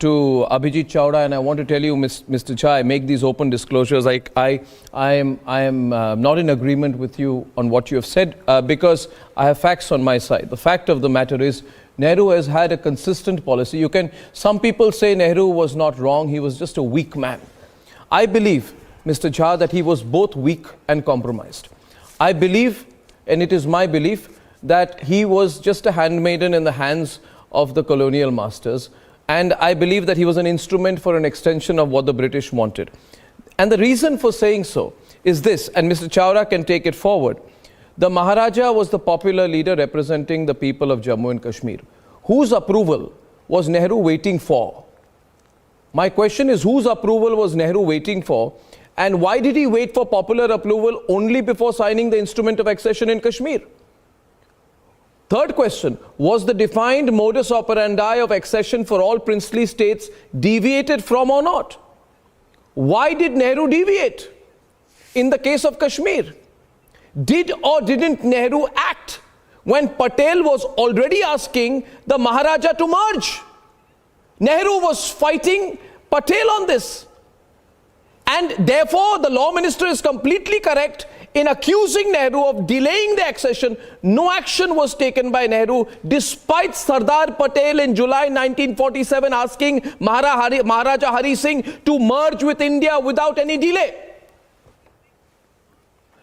Abhijit Chawda, and I want to tell you, Mr. Jha, I make these open disclosures. I am not in agreement with you on what you have said because I have facts on my side. The fact of the matter is, Nehru has had a consistent policy. Some people say Nehru was not wrong; he was just a weak man. I believe, Mr. Jha, that he was both weak and compromised. I believe, and it is my belief, that he was just a handmaiden in the hands of the colonial masters. And I believe that he was an instrument for an extension of what the British wanted. And the reason for saying so is this, and Mr. Chawda can take it forward. The Maharaja was the popular leader representing the people of Jammu and Kashmir. Whose approval was Nehru waiting for? My question is, whose approval was Nehru waiting for? And why did he wait for popular approval only before signing the instrument of accession in Kashmir? Third question, was the defined modus operandi of accession for all princely states deviated from or not? Why did Nehru deviate in the case of Kashmir? Did or didn't Nehru act when Patel was already asking the Maharaja to merge? Nehru was fighting Patel on this. And therefore, the law minister is completely correct in accusing Nehru of delaying the accession. No action was taken by Nehru, despite Sardar Patel in July 1947 asking Maharaja Hari Singh to merge with India without any delay.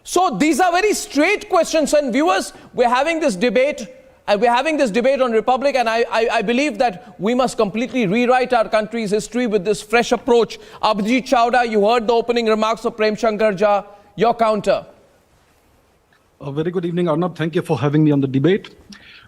So these are very straight questions, and viewers, we're having this debate. And we're having this debate on Republic, and I believe that we must completely rewrite our country's history with this fresh approach. Abhijit Chawda, you heard the opening remarks of Prem Shankar Jha. Your counter. A very good evening, Arnab. Thank you for having me on the debate.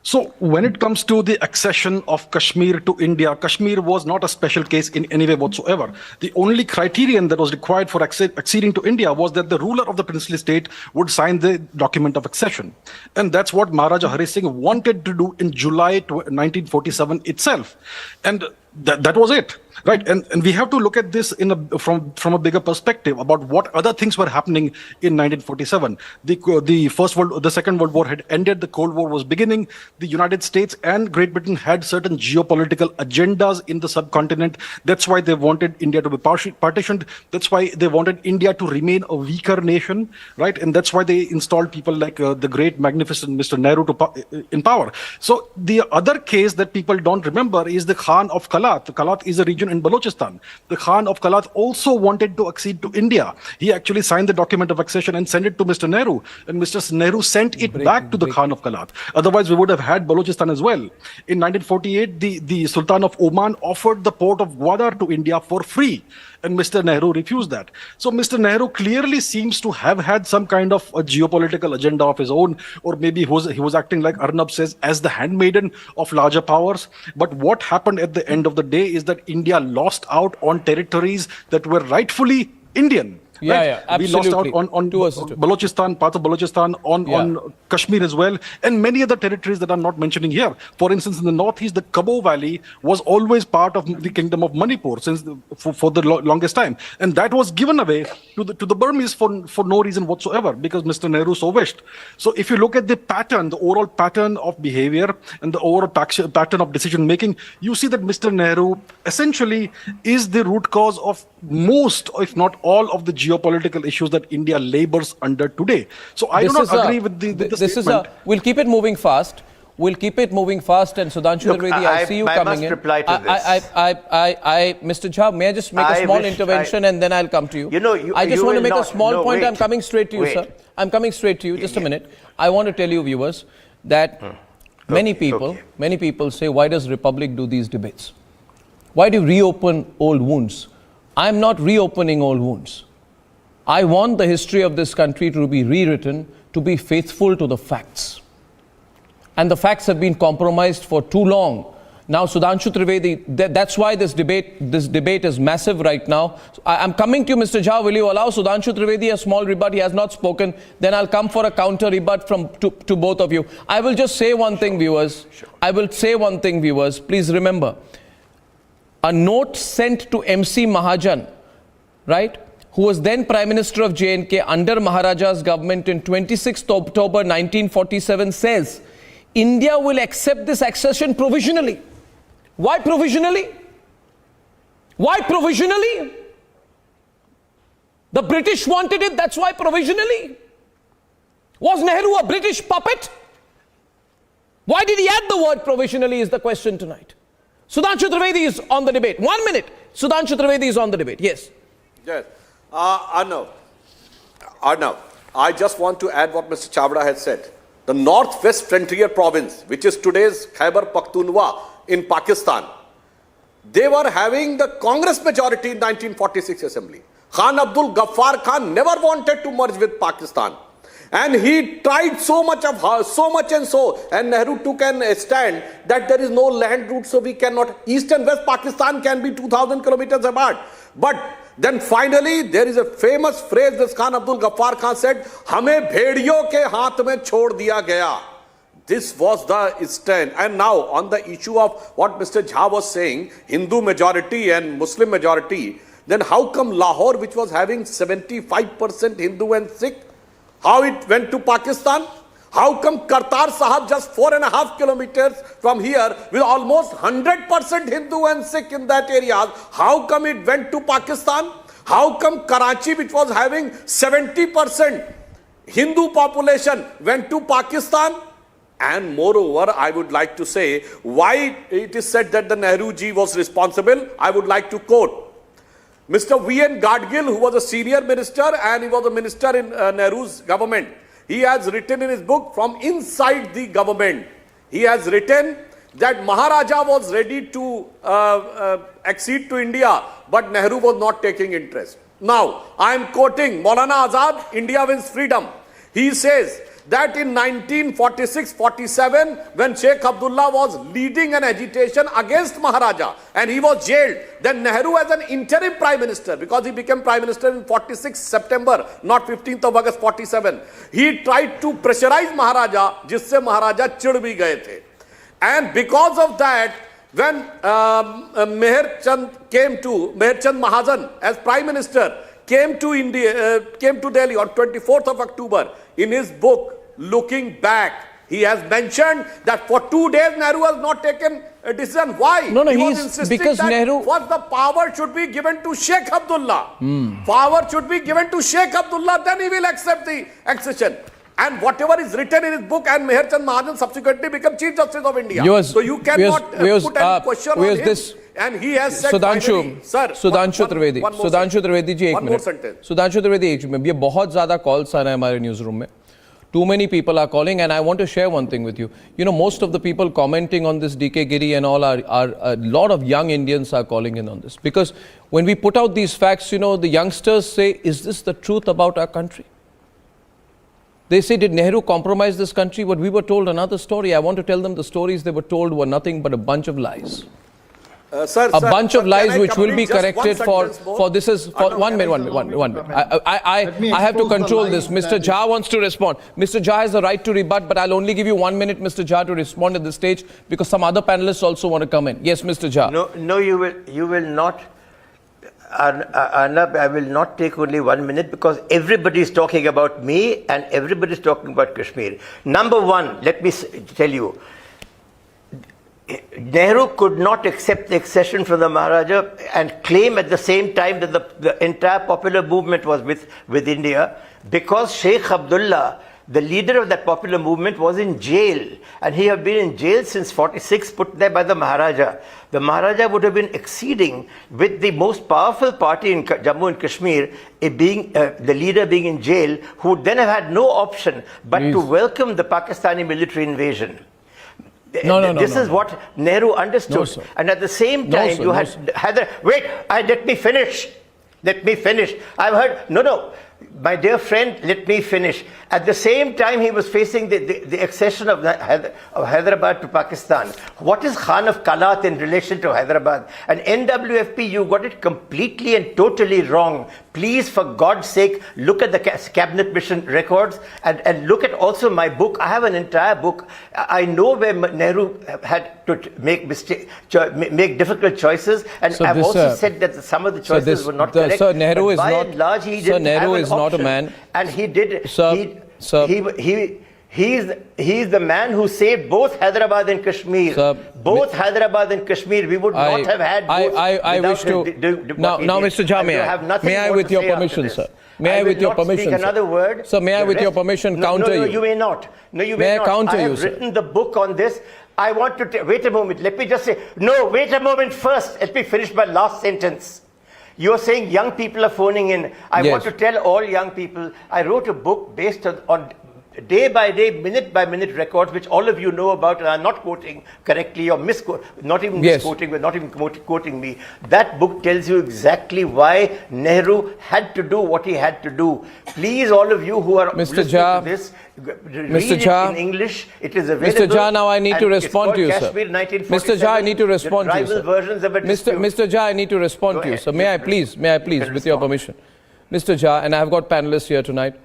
So when it comes to the accession of Kashmir to India, Kashmir was not a special case in any way whatsoever. The only criterion that was required for acceding to India was that the ruler of the princely state would sign the document of accession. And that's what Maharaja Hari Singh wanted to do in July 1947 itself. And that was it. Right, and we have to look at this from a bigger perspective about what other things were happening in 1947. The Second World War had ended, the Cold War was beginning. The United States and Great Britain had certain geopolitical agendas in the subcontinent. That's why they wanted India to be partitioned. That's why they wanted India to remain a weaker nation, right? And that's why they installed people like the great, magnificent Mr. Nehru in power. So the other case that people don't remember is the Khan of Kalat. Kalat is a region in Balochistan. The Khan of Kalat also wanted to accede to India. He actually signed the document of accession and sent it to Mr. Nehru. And Mr. Nehru sent it back to the Khan of Kalat. Otherwise, we would have had Balochistan as well. In 1948, the Sultan of Oman offered the port of Gwadar to India for free. And Mr. Nehru refused that. So Mr. Nehru clearly seems to have had some kind of a geopolitical agenda of his own, or maybe he was acting, like Arnab says, as the handmaiden of larger powers. But what happened at the end of the day is that India lost out on territories that were rightfully Indian. Yeah, absolutely. We lost out on Balochistan, parts of Balochistan, on Kashmir as well, and many other territories that I'm not mentioning here. For instance, in the northeast, the Kabo Valley was always part of the kingdom of Manipur for the longest time, and that was given away to the Burmese for no reason whatsoever, because Mr. Nehru so wished. So if you look at the pattern, the overall pattern of behavior and the overall pattern of decision making, you see that Mr. Nehru essentially is the root cause of most, if not all, of the geopolitical issues that India labors under today. So I do not agree with the statement. We'll keep it moving fast. We'll keep it moving fast. And Sudhanshu Trivedi, I see you coming in. I must reply to this. Mr. Jha, may I just make a small intervention and then I'll come to you? I just want to make a small point. I'm coming straight to you, sir. I'm coming straight to you. Just a minute. I want to tell you, viewers, that many people say, why does Republic do these debates? Why do you reopen old wounds? I'm not reopening old wounds. I want the history of this country to be rewritten, to be faithful to the facts. and the facts have been compromised for too long. Now, Sudhanshu Trivedi, that's why this debate is massive right now. I'm coming to you, Mr. Jha. Will you allow Sudhanshu Trivedi a small rebut? He has not spoken. Then I'll come for a counter rebut to both of you. I will just say one thing, viewers. I will say one thing, viewers. Please remember, a note sent to MC Mahajan, right, who was then Prime Minister of J&K under Maharaja's government in 26th October 1947 says, India will accept this accession provisionally. Why provisionally? Why provisionally? The British wanted it, that's why provisionally. Was Nehru a British puppet? Why did he add the word provisionally is the question tonight. Sudhanshu Trivedi is on the debate. 1 minute. Sudhanshu Trivedi is on the debate. Yes. Yes. Arnav, I just want to add what Mr. Chavda has said. The Northwest Frontier Province, which is today's Khyber Pakhtunkhwa in Pakistan, they were having the Congress majority in 1946 assembly. Khan Abdul Ghaffar Khan never wanted to merge with Pakistan. And he tried so much and Nehru took a stand that there is no land route, so we cannot, East and West Pakistan can be 2,000 kilometers apart. But then finally, there is a famous phrase that Khan Abdul Ghaffar Khan said, "Hame bhediyon ke haath mein chhod diya gaya." This was the stand. And now, on the issue of what Mr. Jha was saying, Hindu majority and Muslim majority, then how come Lahore, which was having 75% Hindu and Sikh, how it went to Pakistan? How come Kartar Sahib, just 4.5 kilometers from here, with almost 100% Hindu and Sikh in that area, how come it went to Pakistan? How come Karachi, which was having 70% Hindu population, went to Pakistan? And moreover, I would like to say why it is said that the Nehru ji was responsible. I would like to quote Mr. V.N. Gadgil, who was a senior minister and he was a minister in Nehru's government. He has written in his book, From Inside the Government, he has written that Maharaja was ready to accede to India, but Nehru was not taking interest. Now, I am quoting Maulana Azad, India Wins Freedom. He says that in 1946-47, when Sheikh Abdullah was leading an agitation against Maharaja and he was jailed, then Nehru as an interim prime minister, because he became prime minister in 46 September, not 15th of August 47, he tried to pressurize Maharaja, jisse Maharaja chid bhi gaye the. And because of that, when Meher Chand Mahajan as prime minister came to Delhi on 24th of October, in his book, Looking Back, he has mentioned that for 2 days Nehru has not taken a decision. Why? No, he was insisting because that Nehru, first the power should be given to Sheikh Abdullah. Power should be given to Sheikh Abdullah, then he will accept the accession. And whatever is written in his book, and Meher Chand Mahajan subsequently became Chief Justice of India. So you cannot put any question on him. And he has said finally, sir, Sudhanshu Trivedi, Sudhanshu Trivedi ji, एक minute. Sudhanshu Trivedi, एक minute. ये बहुत ज़्यादा calls आ रहे हैं हमारे newsroom में. Too many people are calling, and I want to share one thing with you. You know, most of the people commenting on this DK Giri and all are a lot of young Indians are calling in on this. Because when we put out these facts, you know, the youngsters say, is this the truth about our country? They say, did Nehru compromise this country? But we were told another story. I want to tell them the stories they were told were nothing but a bunch of lies. A bunch of lies which will be corrected for this is for 1 minute. I have to control this. Mr. Jha wants to respond. Mr. Jha has the right to rebut, but I'll only give you 1 minute, Mr. Jha, to respond at this stage because some other panelists also want to come in. Yes, Mr. Jha. No, you will not. Arnab, I will not take only 1 minute because everybody is talking about me and everybody is talking about Kashmir. Number one, let me tell you, Nehru could not accept the accession from the Maharaja and claim at the same time that the entire popular movement was with India because Sheikh Abdullah, the leader of that popular movement, was in jail, and he had been in jail since 46, put there by the Maharaja. The Maharaja would have been acceding with the most powerful party in Jammu and Kashmir, the leader being in jail, who would then have had no option but to welcome the Pakistani military invasion. This is what Nehru understood. And at the same time, Wait, let me finish. I've heard, my dear friend, let me finish. At the same time, he was facing the accession of Hyderabad to Pakistan. What is Khan of Kalat in relation to Hyderabad? And NWFP, you got it completely and totally wrong. Please, for God's sake, look at the cabinet mission records and look at also my book. I have an entire book. I know where Nehru had to make difficult choices, and So I've this, also said that some of the choices were not correct. Sir, Nehru but is by not. and large, he Sir, didn't Nehru have an is not a option. man. And he did. Sir, He's the man who saved both Hyderabad and Kashmir. Both Hyderabad and Kashmir. We would not have had both. I wish to. Now, Mr. Jha, may I, with your permission, sir? May I, with your permission, speak another word. Sir, may I, with your permission, counter you? No, you may not. No, you may may I not. counter I you, have sir? written the book on this. I want to wait a moment. Let me just say no. Wait a moment first. Let me finish my last sentence. You're saying young people are phoning in. I want to tell all young people, I wrote a book based on day by day, minute by minute records, which all of you know about, and I'm not quoting correctly or misquoting, but not even quoting me. That book tells you exactly why Nehru had to do what he had to do. Please, all of you who are listening to this, read it in English. It is available. Mr. Jha, now I need to respond to you, sir. Mr. Jha, I need to respond to you, sir. Mr. Jha, I need to respond to you, sir. May I please, with your permission. Mr. Jha, and I've got panelists here tonight.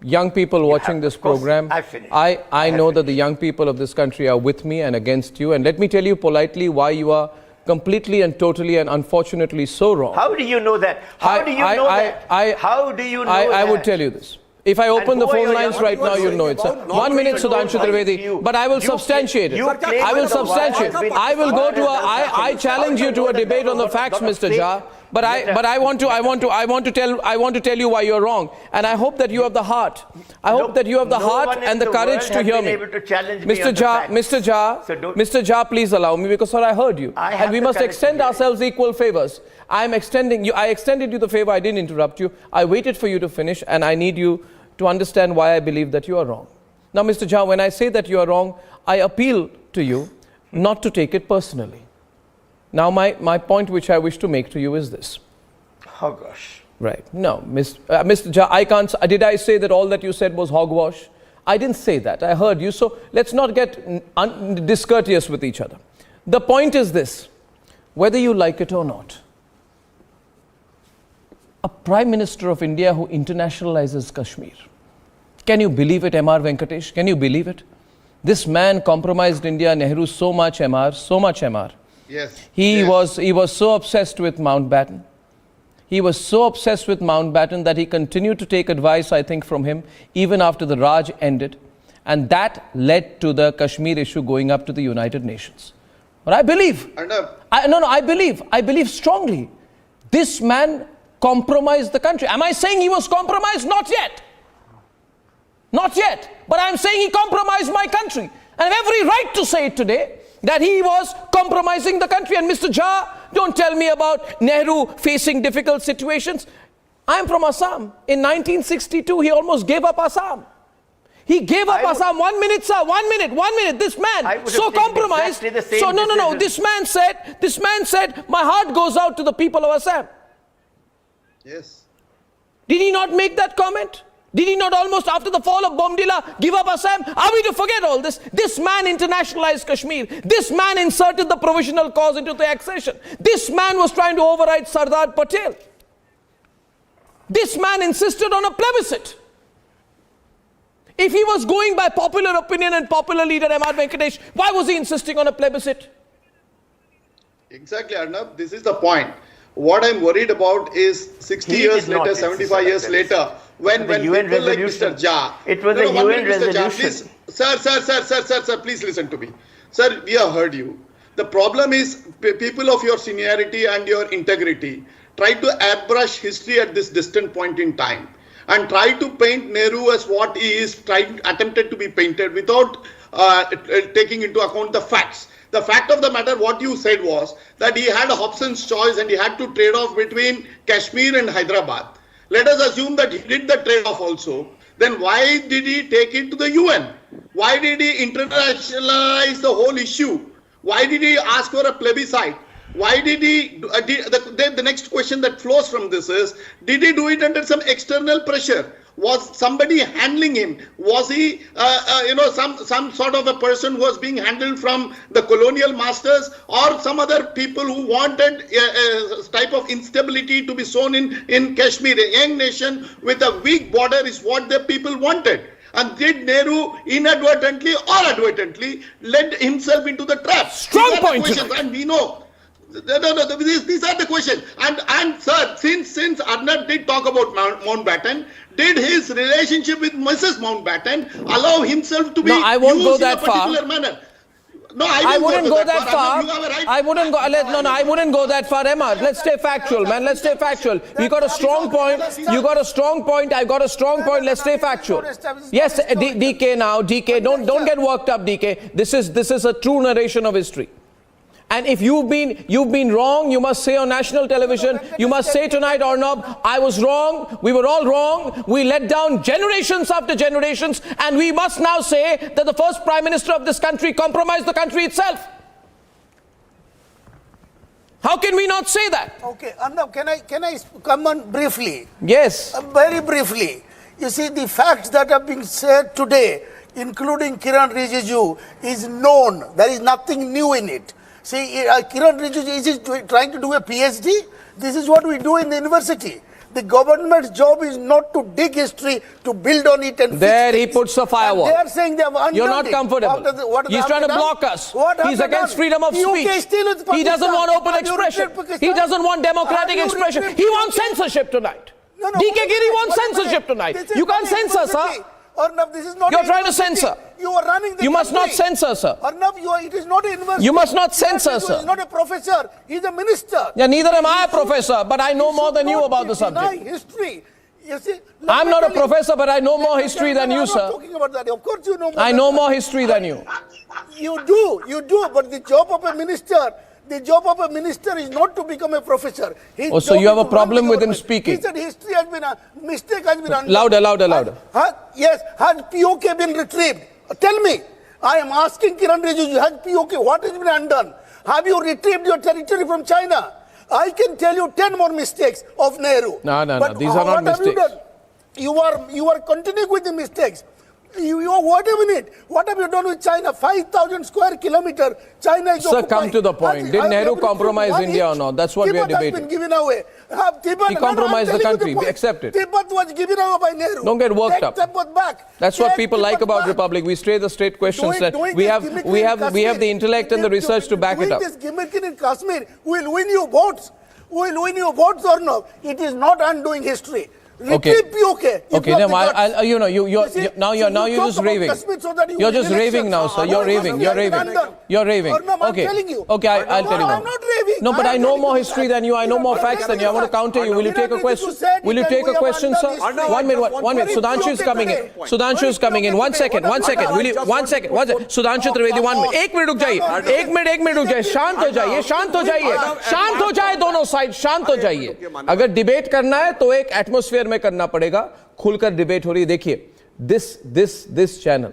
Young people watching this program, I know that the young people of this country are with me and against you. And let me tell you politely why you are completely and totally and unfortunately so wrong. How do you know that? How do you know that? How do you know that? I would tell you this. If I open the phone lines right now, you'll know it, sir. 1 minute, Sudhanshu Trivedi. But I will substantiate it. I will substantiate. I will go to I challenge you to a debate on the facts, Mr. Jha. But I want to tell you why you're wrong. And I hope that you have the heart. I hope that you have the heart and the courage to hear me. Mr. Jha, please allow me, because sir, I heard you. And we must extend ourselves equal favors. I extended you the favor. I didn't interrupt you. I waited for you to finish, and I need you to understand why I believe that you are wrong. Now, Mr. Jha, when I say that you are wrong, I appeal to you not to take it personally. Now, my point which I wish to make to you is this. Oh gosh. Right. No, Mr. Jha, I can't. Did I say that all that you said was hogwash? I didn't say that. I heard you. So let's not get discourteous with each other. The point is this: whether you like it or not, a Prime Minister of India who internationalizes Kashmir. Can you believe it, M.R. Venkatesh? Can you believe it? This man compromised India, Nehru, so much, M.R. Yes. He was so obsessed with Mountbatten. He was so obsessed with Mountbatten that he continued to take advice, I think, from him, even after the Raj ended. And that led to the Kashmir issue going up to the United Nations. But I believe, I believe strongly, this man compromised the country. Am I saying he was compromised? Not yet. Not yet. But I'm saying he compromised my country. And I have every right to say it today, that he was compromising the country. And Mr. Jha, don't tell me about Nehru facing difficult situations. I'm from Assam. In 1962, he almost gave up Assam. He gave up Assam. 1 minute, sir. 1 minute. This man, so compromised. So no. This man said, my heart goes out to the people of Assam. Yes. Did he not make that comment? Did he not almost after the fall of Bomdila give up Assam? Are we to forget all this? This man internationalized Kashmir. This man inserted the provisional cause into the accession. This man was trying to override Sardar Patel. This man insisted on a plebiscite. If he was going by popular opinion and popular leader M.R. Venkatesh, why was he insisting on a plebiscite? Exactly, Arnab. This is the point. What I'm worried about is 60 years later, 75 years later, when people like Mr. Jha. It was a UN resolution. Please, sir, please listen to me. Sir, we have heard you. The problem is people of your seniority and your integrity try to airbrush history at this distant point in time and try to paint Nehru as what he is attempted to be painted without taking into account the facts. The fact of the matter, what you said was that he had a Hobson's choice and he had to trade off between Kashmir and Hyderabad. Let us assume that he did the trade-off also. Then why did he take it to the UN? Why did he internationalize the whole issue? Why did he ask for a plebiscite? Why did he, the next question that flows from this is, did he do it under some external pressure? Was somebody handling him? Was he, some sort of a person who was being handled from the colonial masters, or some other people who wanted a type of instability to be sown in Kashmir? A young nation with a weak border is what the people wanted. And did Nehru inadvertently or advertently led himself into the trap? Strong point. And we know. No, these are the questions. And sir, since Arnab did talk about Mountbatten, did his relationship with Mrs. Mountbatten allow himself to be I won't used go in that a particular far. manner? No, I wouldn't go that far. Right. I wouldn't go. I wouldn't go that far, Emma. Let's stay factual, man. Let's stay factual. You got a strong point. You got a strong point. I got a strong point. Let's stay factual. Yes, DK now. DK, don't get worked up, DK. This is a true narration of history. And if you've been wrong, you must say on national television, you must say tonight, Arnab, I was wrong, we were all wrong, we let down generations after generations, and we must now say that the first Prime Minister of this country compromised the country itself. How can we not say that? Okay, Arnab, can I come on briefly? Yes. Very briefly. You see, the facts that are being said today, including Kiran Rijiju, is known. There is nothing new in it. See, Kiran Rijiju is trying to do a PhD. This is what we do in the university. The government's job is not to dig history, to build on it and there fix he puts a firewall. They are saying they have undone You're not it. comfortable. He's trying to block us. He's against freedom of speech. He doesn't want open expression. He doesn't want democratic expression. He wants censorship tonight. DK Giri wants censorship tonight. You can't censor, sir. Arnab, this is not You're trying to censor. You are running the You must not country. censor, sir. Arnab, it is not a university. You must not censor, sir. He's not a professor. He's a minister. Yeah, neither am I a professor, but I know more than you about the subject. History. You see, I'm not a professor, but I know more history than you, I'm sir. not talking about that. Of course you know more. I know more history than you. You do. But the job of a minister is not to become a professor. Oh, so you have a problem with him speaking? He said history has been a mistake has been undone. Louder. Yes, has POK been retrieved? Tell me. I am asking Kiran Rijiju, has POK, what has been undone? Have you retrieved your territory from China? I can tell you 10 more mistakes of Nehru. No. These are not mistakes. You are continuing with the mistakes. What have you done with China? 5,000 square kilometers. China is Sir, come to the point. Did Nehru compromise India or not? That's what we are debating. Has been given away. He compromised the country. We accept it. Tibet was given away by Nehru. Don't get worked up. Back. That's what people like about Republic. We stay the straight questions. We have the intellect and the research to back it up. This gimmick in Kashmir will win you votes. Will win you votes or no? It is not undoing history. Okay. Now you're just raving. You're just raving now, sir. You're raving. Okay. Okay, I'll tell you now. I'm not raving. No, but I know more history than you. I know more facts than you. I want to counter you. Will you take a question? Will you take a question, sir? 1 minute. Sudanshu is coming in. Sudanshu is coming in. 1 second. Will you? 1 second. Sudanshu Trivedi, 1 minute. 1 minute रुक जाइए. 1 minute रुक जाइए. शांत हो जाइए. दोनों side शांत हो जाइए. अगर डिबेट करना है तो एक एटमॉस्फेयर में करना पड़ेगा. खुलकर डिबेट हो रही है. देखिए, this channel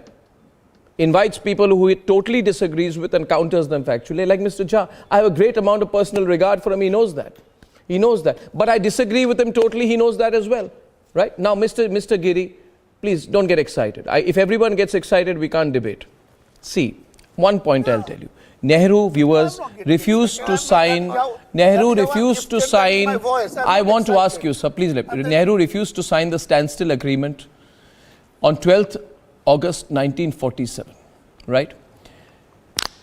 invites people who it totally disagrees with and counters them factually. Like Mr. Jha, I have a great amount of personal regard for him. He knows that. But I disagree with him totally. He knows that as well. Right? Now, Mr. Giri, please don't get excited. If everyone gets excited, we can't debate. See, one point I'll tell you. Nehru viewers refused to sign. I want to ask you, sir, please let me. Nehru refused to sign the standstill agreement on 12th August 1947, right?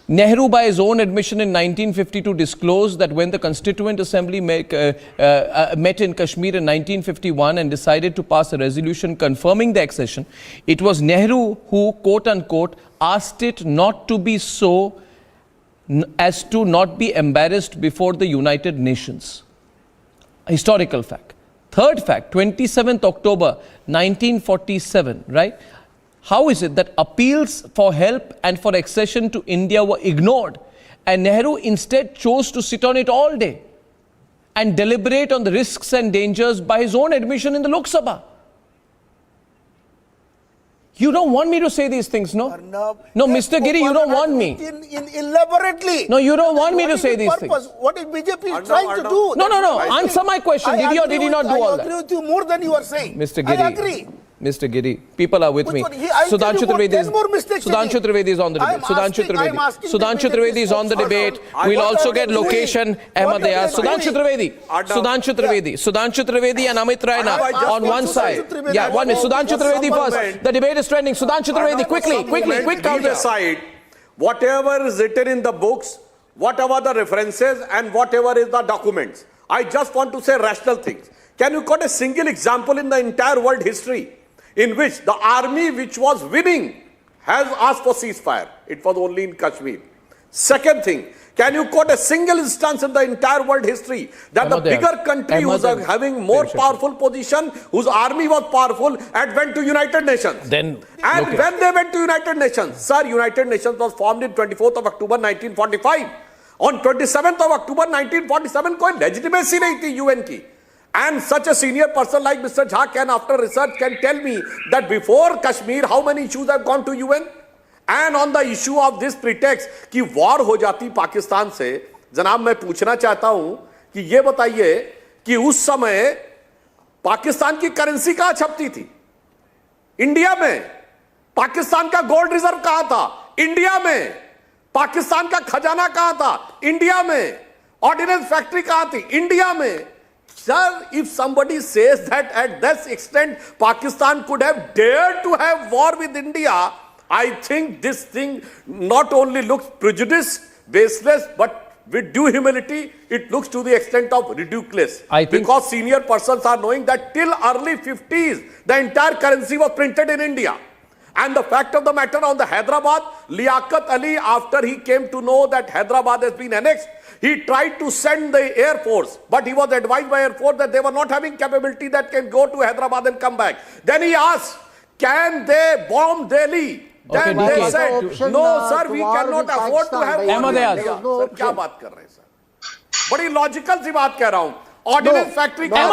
Nehru, by his own admission in 1952, disclosed that when the Constituent Assembly met in Kashmir in 1951 and decided to pass a resolution confirming the accession, it was Nehru who, quote unquote, asked it not to be so as to not be embarrassed before the United Nations. A historical fact. Third fact, 27th October 1947, right? How is it that appeals for help and for accession to India were ignored and Nehru instead chose to sit on it all day and deliberate on the risks and dangers by his own admission in the Lok Sabha? You don't want me to say these things, no? No, Mr. Giri, you don't want me. In elaborately. No, you don't want me to say these things. What is BJP trying to do? No. Answer my question. Did he or did he not do all that? I agree with you more than you are saying. Mr. Giri. I agree. Mr. Giri, people are with me. Sudhanshu Trivedi is on the debate. Sudhanshu Trivedi is on the debate. We'll also get location Ahmadiyya. Sudhanshu Trivedi and Amit Raina on one side. Yeah, 1 minute. Sudhanshu Trivedi first. The debate is trending. Sudhanshu Trivedi, quick counter. Aside, whatever is written in the books, whatever the references and whatever is the documents, I just want to say rational things. Can you quote a single example in the entire world history in which the army which was winning has asked for ceasefire? It was only in Kashmir. Second thing, can you quote a single instance in the entire world history that the bigger country who's having more powerful position, whose army was powerful, and went to United Nations? Then, when they went to United Nations, sir, United Nations was formed in 24th of October 1945. On 27th of October 1947, कोई legitimacy नहीं थी UN की. And such a senior person like Mr. Jha can, after research, can tell me that before Kashmir, how many issues have gone to UN? And on the issue of this pretext कि war हो जाती पाकिस्तान से, जनाब मैं पूछना चाहता हूं कि ये बताइए कि उस समय पाकिस्तान की करेंसी कहां छपती थी? इंडिया में. पाकिस्तान का गोल्ड रिजर्व कहां था? इंडिया में. पाकिस्तान का खजाना कहां था? इंडिया में. ऑर्डिनेंस फैक्ट्री कहां थी? इंडिया में. Sir, if somebody says that at this extent Pakistan could have dared to have war with India, I think this thing not only looks prejudiced, baseless, but with due humility, it looks to the extent of ridiculous. Because senior persons are knowing that till early 50s, the entire currency was printed in India. And the fact of the matter on the Hyderabad, Liaquat Ali, after he came to know that Hyderabad has been annexed, he tried to send the Air Force, but he was advised by Air Force that they were not having capability that can go to Hyderabad and come back. Then he asked, can they bomb Delhi? Then they said, no sir, we cannot afford to have war with India. Sir, क्या बात कर रहे हैं sir? बड़ी logical सी बात कह रहा हूं. Ordnance factory there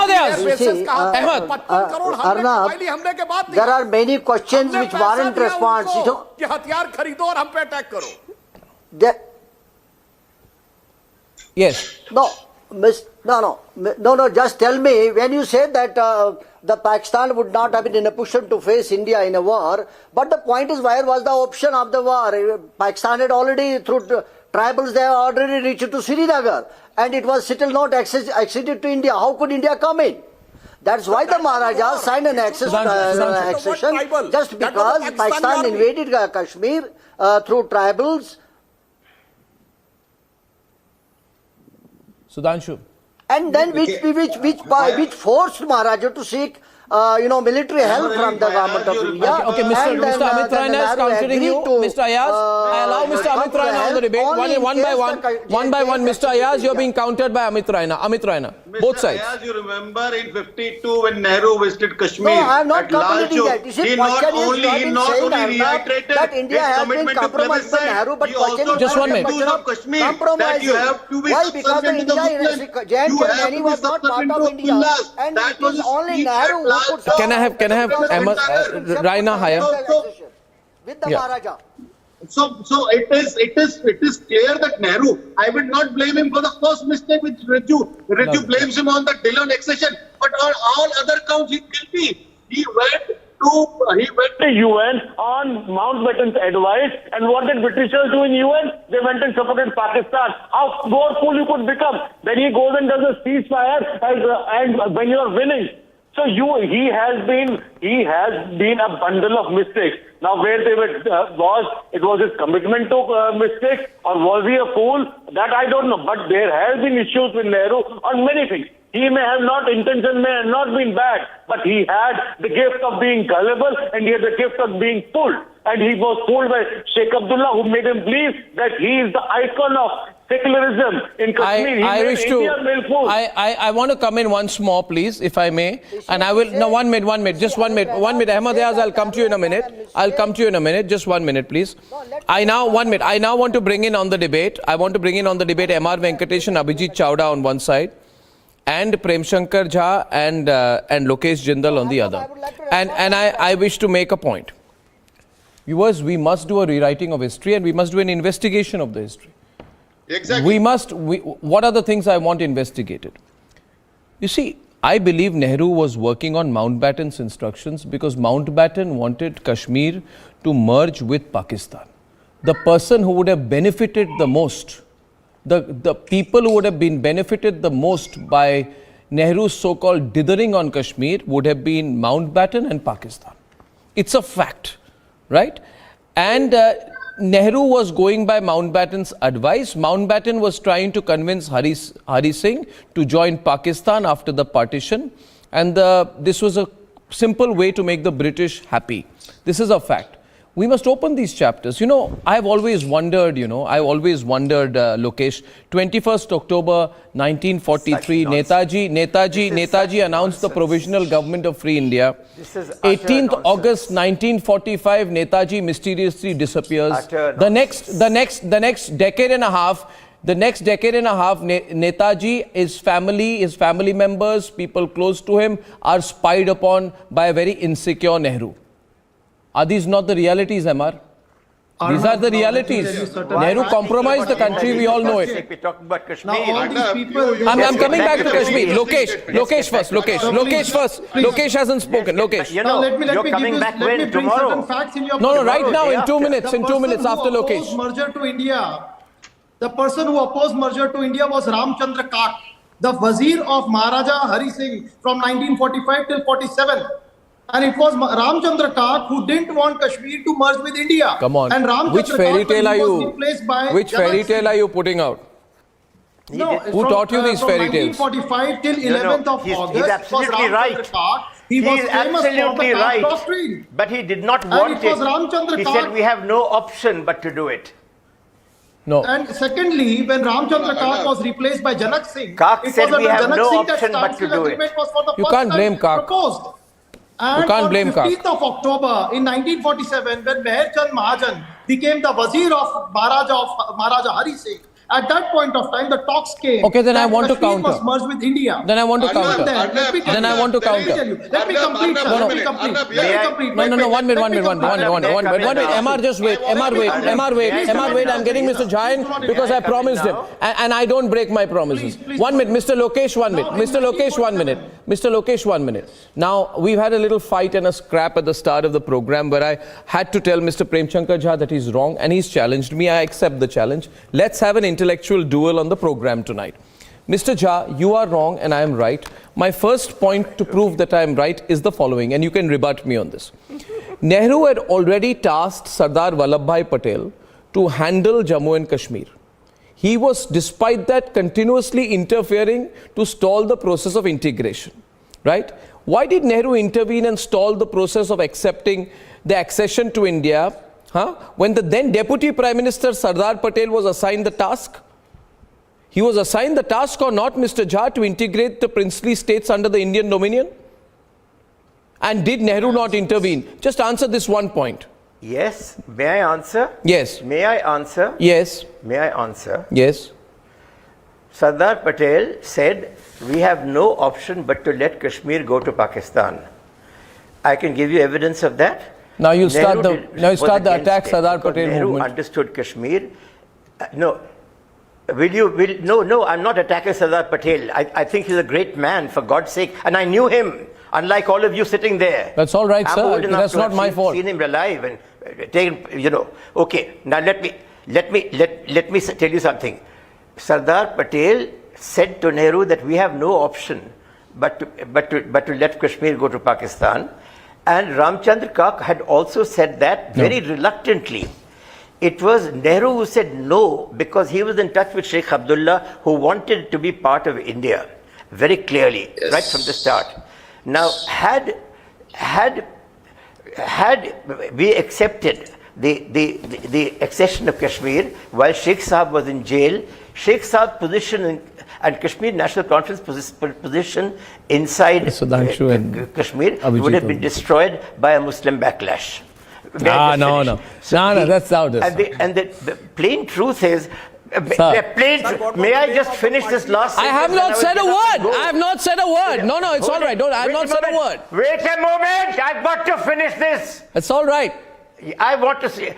are many questions which warrant response. कि हथियार खरीदो और हम पे अटैक करो. Yes. No. Just tell me, when you say that the Pakistan would not have been in a position to face India in a war, but the point is, where was the option of the war? Pakistan had already, through tribals, they have already reached to Srinagar, and it was still not acceded to India. How could India come in? That's why the Maharajas signed an accession, just because Pakistan invaded Kashmir through tribals. Sudhanshu. And then which forced Maharaja to seek military help from the government of India. Okay, Mr. Amit Raina is countering you. Mr. Ayaz, I allow Mr. Amit Raina on the debate. One by one, Mr. Ayaz, you're being countered by Amit Raina. Amit Raina, both sides. Ayaz, you remember in 52 when Nehru visited Kashmir? No, I am not commenting that. He not only reiterated that India has been compromised by Nehru, but just 1 minute. Compromising. Why? Because India is J&K was not part of India, and it is only Nehru. Can I have Raina higher? With the Maharaja. So it is clear that Nehru, I will not blame him for the first mistake which Raju blames him on the delay on accession, but on all other counts he's guilty. He went to UN on Mountbatten's advice, and what did Britishers do in UN? They went and supported Pakistan. How powerful you could become? Then he goes and does a ceasefire, and when you are winning. So he has been a bundle of mistakes. Now where they were it was his commitment to mistakes, or was he a fool? That I don't know. But there have been issues with Nehru on many things. He may have intention may have not been bad, but he had the gift of being gullible, and he had the gift of being fooled. And he was fooled by Sheikh Abdullah, who made him believe that he is the icon of secularism in Kashmir. I want to come in once more, please, if I may. And I will, no, 1 minute, just 1 minute. Ahmad Ayaz, I'll come to you in a minute. Just 1 minute, please. I now want to bring in on the debate. I want to bring in on the debate M.R. Venkatesh and Abhijit Chawda on one side, and Prem Shankar Jha and Lokesh Jindal on the other. And I wish to make a point. Viewers, we must do a rewriting of history and we must do an investigation of the history. Exactly. What are the things I want investigated? You see, I believe Nehru was working on Mountbatten's instructions because Mountbatten wanted Kashmir to merge with Pakistan. The person who would have benefited the most, the people who would have been benefited the most by Nehru's so-called dithering on Kashmir would have been Mountbatten and Pakistan. It's a fact, right? And Nehru was going by Mountbatten's advice. Mountbatten was trying to convince Hari Singh to join Pakistan after the partition. And this was a simple way to make the British happy. This is a fact. We must open these chapters. You know, I've always wondered, Lokesh, 21st October 1943, Netaji announced the Provisional Government of Free India. 18th August 1945, Netaji mysteriously disappears. The next decade and a half, Netaji, his family members, people close to him are spied upon by a very insecure Nehru. Are these not the realities, MR? These are the realities. Nehru compromised the country, we all know it. We talk about Kashmir. I'm coming back to Kashmir. Lokesh first. Lokesh hasn't spoken. Lokesh. You're coming back when? Tomorrow? No, right now, in 2 minutes, after Lokesh. Merger to India. The person who opposed merger to India was Ramchandra Kak, the Wazir of Maharaja Hari Singh from 1945 till 47. And it was Ramchandra Kak who didn't want Kashmir to merge with India. Come on. And Which fairy tale are you putting out? No, who taught you these fairy tales? From 1945 till 11th of August. He's absolutely right. He was absolutely right. Doctrine. But he did not want it. He said we have no option but to do it. No. And secondly, when Ramchandra Kak was replaced by Janak Singh, Kak said we have no option but to do it. You can't blame Kak. And you can't blame on 15th of October in 1947, when Meher Chand Mahajan became the Wazir of Maharaja Hari Singh, at that point of time, the talks came. Okay, then I want to counter. Must merge with India. Then I want to counter. Then I want to counter. Let me complete. No, 1 minute. MR, just wait. MR, wait. I'm getting Mr. Jain because I promised him. And I don't break my promises. 1 minute. Mr. Lokesh, 1 minute. Mr. Lokesh, 1 minute. Now, we've had a little fight and a scrap at the start of the program where I had to tell Mr. Premchankar Jha that he's wrong and he's challenged me. I accept the challenge. Let's have an intellectual duel on the program tonight. Mr. Jha, you are wrong and I am right. My first point to prove that I am right is the following, and you can rebut me on this. Nehru had already tasked Sardar Vallabhbhai Patel to handle Jammu and Kashmir. He was, despite that, continuously interfering to stall the process of integration, right? Why did Nehru intervene and stall the process of accepting the accession to India when the then Deputy Prime Minister Sardar Patel was assigned the task? He was assigned the task or not, Mr. Jha, to integrate the princely states under the Indian dominion? And did Nehru not intervene? Just answer this one point. Yes. May I answer? Yes. May I answer? Yes. May I answer? Yes. Sardar Patel said, we have no option but to let Kashmir go to Pakistan. I can give you evidence of that. Now you start the attack Sardar Patel Nehru movement. Understood Kashmir. No, I'm not attacking Sardar Patel. I think he's a great man, for God's sake, and I knew him, unlike all of you sitting there. That's all right, sir. That's not my fault. Seen him alive and taken, Okay, now let me tell you something. Sardar Patel said to Nehru that we have no option but to let Kashmir go to Pakistan. And Ramchandra Kak had also said that very reluctantly. It was Nehru who said no because he was in touch with Sheikh Abdullah, who wanted to be part of India very clearly, right from the start. Now, had we accepted the accession of Kashmir while Sheikh Sahab was in jail, Sheikh Sahab's position and Kashmir National Conference position inside Kashmir would have been destroyed by a Muslim backlash. No, that's out. And the plain truth is, may I just finish this last sentence? I have not said a word. I have not said a word. No, it's all right. I have not said a word. Wait a moment. I've got to finish this. It's all right. I want to say,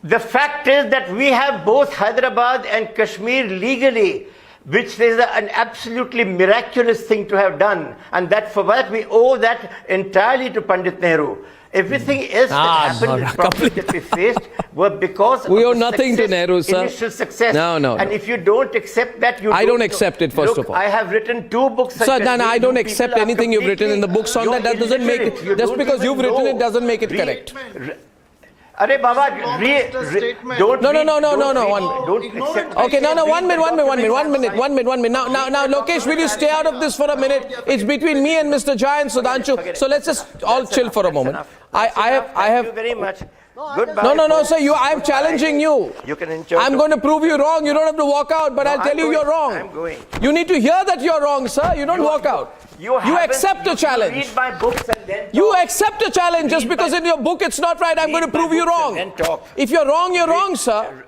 the fact is that we have both Hyderabad and Kashmir legally, which is an absolutely miraculous thing to have done, and that for that we owe that entirely to Pandit Nehru. Everything else that happened, the problems that we faced, were because we owe of nothing to Nehru, sir. Initial success. No. And if you don't accept that, I don't accept it, first Look, of all. I have written 2 books. Sir, I don't accept anything you've written in the books on that. That doesn't make it. Just because you've written it doesn't make it correct. Arey Baba, don't. No. Okay, no. 1 minute. Now, Lokesh, will you stay out of this for a minute? It's between me and Mr. Jai and Sudhanshu. So let's just all chill for a moment. I have. Thank you very much. Goodbye. No, sir. I'm challenging you. You can enjoy. I'm going to prove you wrong. You don't have to walk out, but I'll tell you you're wrong. I'm going. You need to hear that you're wrong, sir. You don't walk out. You accept a challenge. Read my books and then you accept a challenge just because in your book it's not right. I'm going to prove you wrong. If you're wrong, you're wrong, sir.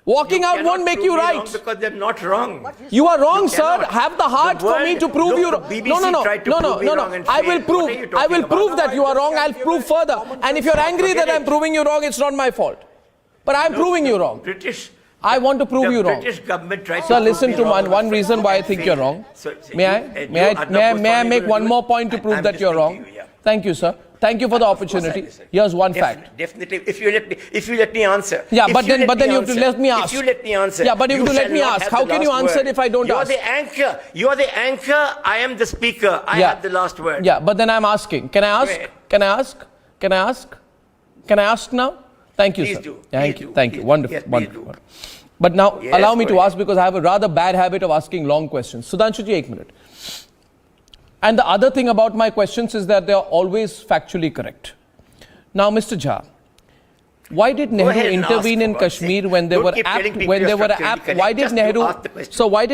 Walking out won't make you right. Because they're not wrong. You are wrong, sir. Have the heart for me to prove you wrong. No. I will prove that you are wrong. I'll prove further. And if you're angry that I'm proving you wrong, it's not my fault. But I'm proving you wrong. I want to prove you wrong. British government tries Sir, to listen to one reason why I think you're wrong. May I make one more point to prove that you're wrong? Thank you, sir. Thank you for the opportunity. Here's one fact. Definitely, if you let me answer. Yeah, but then you have to let me ask. If you let me answer. Yeah, but you have to let me ask. How can you answer if I don't ask? You are the anchor. I am the speaker. I have the last word. Yeah, but then I'm asking. Can I ask? Can I ask now? Thank you, sir. Thank you. Wonderful. But now, allow me to ask, because I have a rather bad habit of asking long questions. Sudhanshu ji, 1 minute. And the other thing about my questions is that they are always factually correct. Now, Mr. Jha, why did Nehru intervene in Kashmir when they were apt? Why did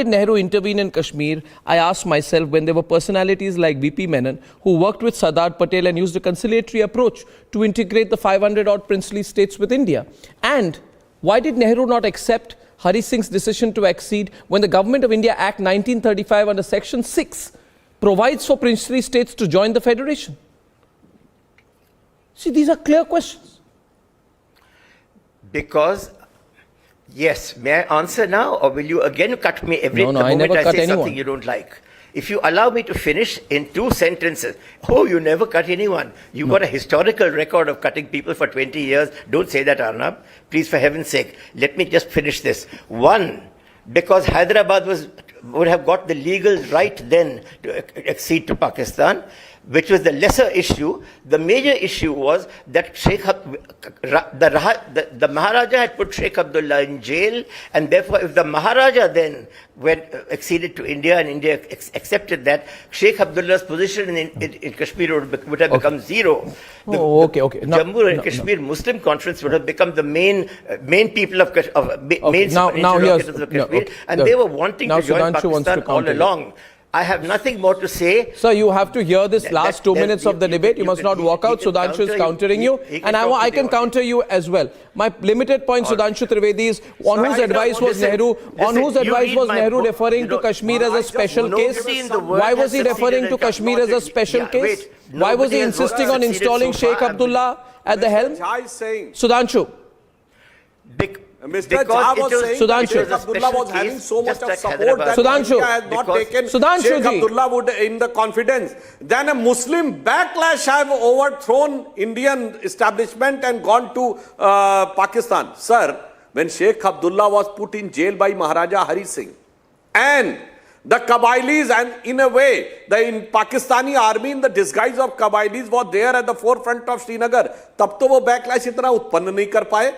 Nehru intervene in Kashmir? I asked myself, when there were personalities like VP Menon who worked with Sardar Patel and used a conciliatory approach to integrate the 500-odd princely states with India. And why did Nehru not accept Hari Singh's decision to accede when the Government of India Act 1935 under Section 6 provides for princely states to join the Federation? See, these are clear questions. Because, yes, may I answer now, or will you again cut me every No, I never cut anyone. Something you don't like? If you allow me to finish in 2 sentences, you never cut anyone. You got a historical record of cutting people for 20 years. Don't say that, Arnab. Please, for heaven's sake, let me just finish this. 1, because Hyderabad would have got the legal right then to accede to Pakistan, which was the lesser issue. The major issue was that the Maharaja had put Sheikh Abdullah in jail, and therefore if the Maharaja then acceded to India and India accepted that, Sheikh Abdullah's position in Kashmir would have become zero. Jammu and Kashmir Muslim Conference would have become the main people of Kashmir, and they were wanting to join Pakistan all along. I have nothing more to say. Sir, you have to hear this last 2 minutes of the debate. You must not walk out. Sudhanshu is countering you. And I can counter you as well. My limited point, Sudhanshu Trivedi, is on whose advice was Nehru? On whose advice was Nehru referring to Kashmir as a special case? Why was he referring to Kashmir as a special case? Why was he insisting on installing Sheikh Abdullah at the helm? Sudhanshu. Mr. Jha was saying that Sheikh Abdullah was having so much of support that India had not taken Sheikh Abdullah would in the confidence. Then a Muslim backlash have overthrown Indian establishment and gone to Pakistan. Sir, when Sheikh Abdullah was put in jail by Maharaja Hari Singh and the Kabilis, and in a way, the Pakistani army in the disguise of Kabilis was there at the forefront of Srinagar. तब तो वो backlash इतना उत्पन्न नहीं कर पाए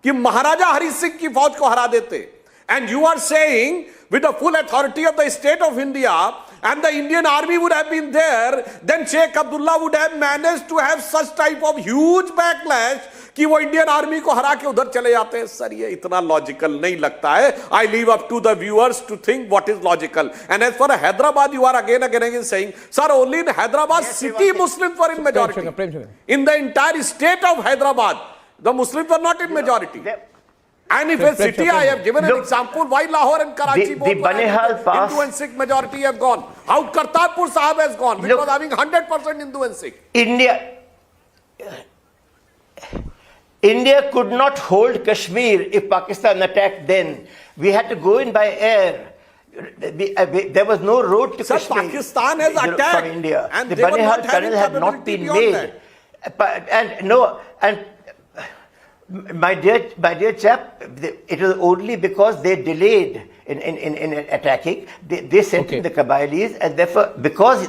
कि महाराजा हरि सिंह की फौज को हरा देते. And you are saying with the full authority of the state of India and the Indian army would have been there, then Sheikh Abdullah would have managed to have such type of huge backlash कि वो Indian army को हरा के उधर चले जाते हैं. Sir, ये इतना लॉजिकल नहीं लगता है. I leave up to the viewers to think what is logical. And as for Hyderabad, you are again saying, sir, only in Hyderabad city Muslims were in majority. In the entire state of Hyderabad, the Muslims were not in majority. And if a city, I have given an example, why Lahore and Karachi both Hindu and Sikh majority have gone. How Kartarpur Sahib has gone, which was having 100% Hindu and Sikh. India could not hold Kashmir if Pakistan attacked then. We had to go in by air. There was no road to Kashmir. Pakistan has attacked from India. and The they were Banihal not having tunnel had not capability been beyond made. that. My dear chap, it was only because they delayed in attacking. They sent in the Kabylis, and therefore, because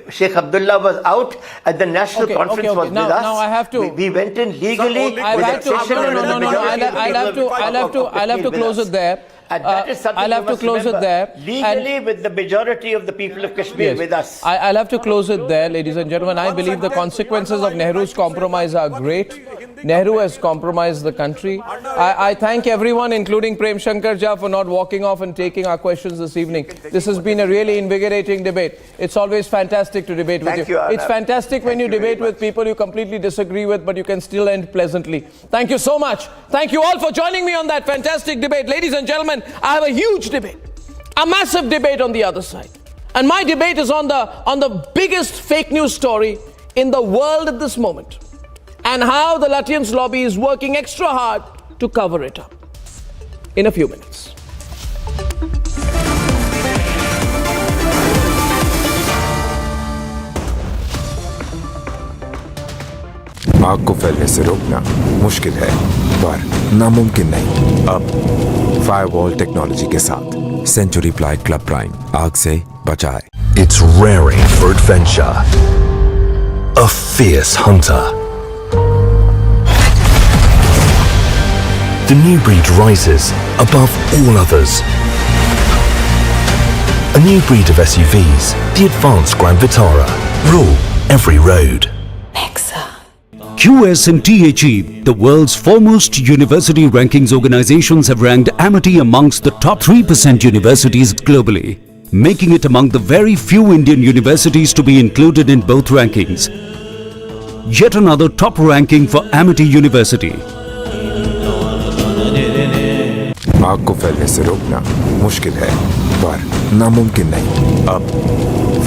Sheikh Abdullah was out and the national conference was with us, now I have to. We went in legally. I'll have to close it there. And that is something I'll have to close it there. Legally, with the majority of the people of Kashmir with us. I'll have to close it there, ladies and gentlemen. I believe the consequences of Nehru's compromise are great. Nehru has compromised the country. I thank everyone, including Prem Shankar Jha, for not walking off and taking our questions this evening. This has been a really invigorating debate. It's always fantastic to debate with you. It's fantastic when you debate with people you completely disagree with, but you can still end pleasantly. Thank you so much. Thank you all for joining me on that fantastic debate. Ladies and gentlemen, I have a huge debate, a massive debate on the other side. And my debate is on the biggest fake news story in the world at this moment, and how the Lutyens lobby is working extra hard to cover it up. In a few minutes. आग को फैलने से रोकना मुश्किल है, पर नामुमकिन नहीं। अब फायरवॉल टेक्नोलॉजी के साथ सेंचुरी प्लाई क्लब प्राइम आग से बचाए। It's raring for adventure, a fierce hunter. The new breed rises above all others. A new breed of SUVs, the advanced Grand Vitara, rule every road. QS and THE, the world's foremost university rankings organizations, have ranked Amity amongst the top 3% universities globally, making it among the very few Indian universities to be included in both rankings. Yet another top ranking for Amity University. आग को फैलने से रोकना मुश्किल है, पर नामुमकिन नहीं। अब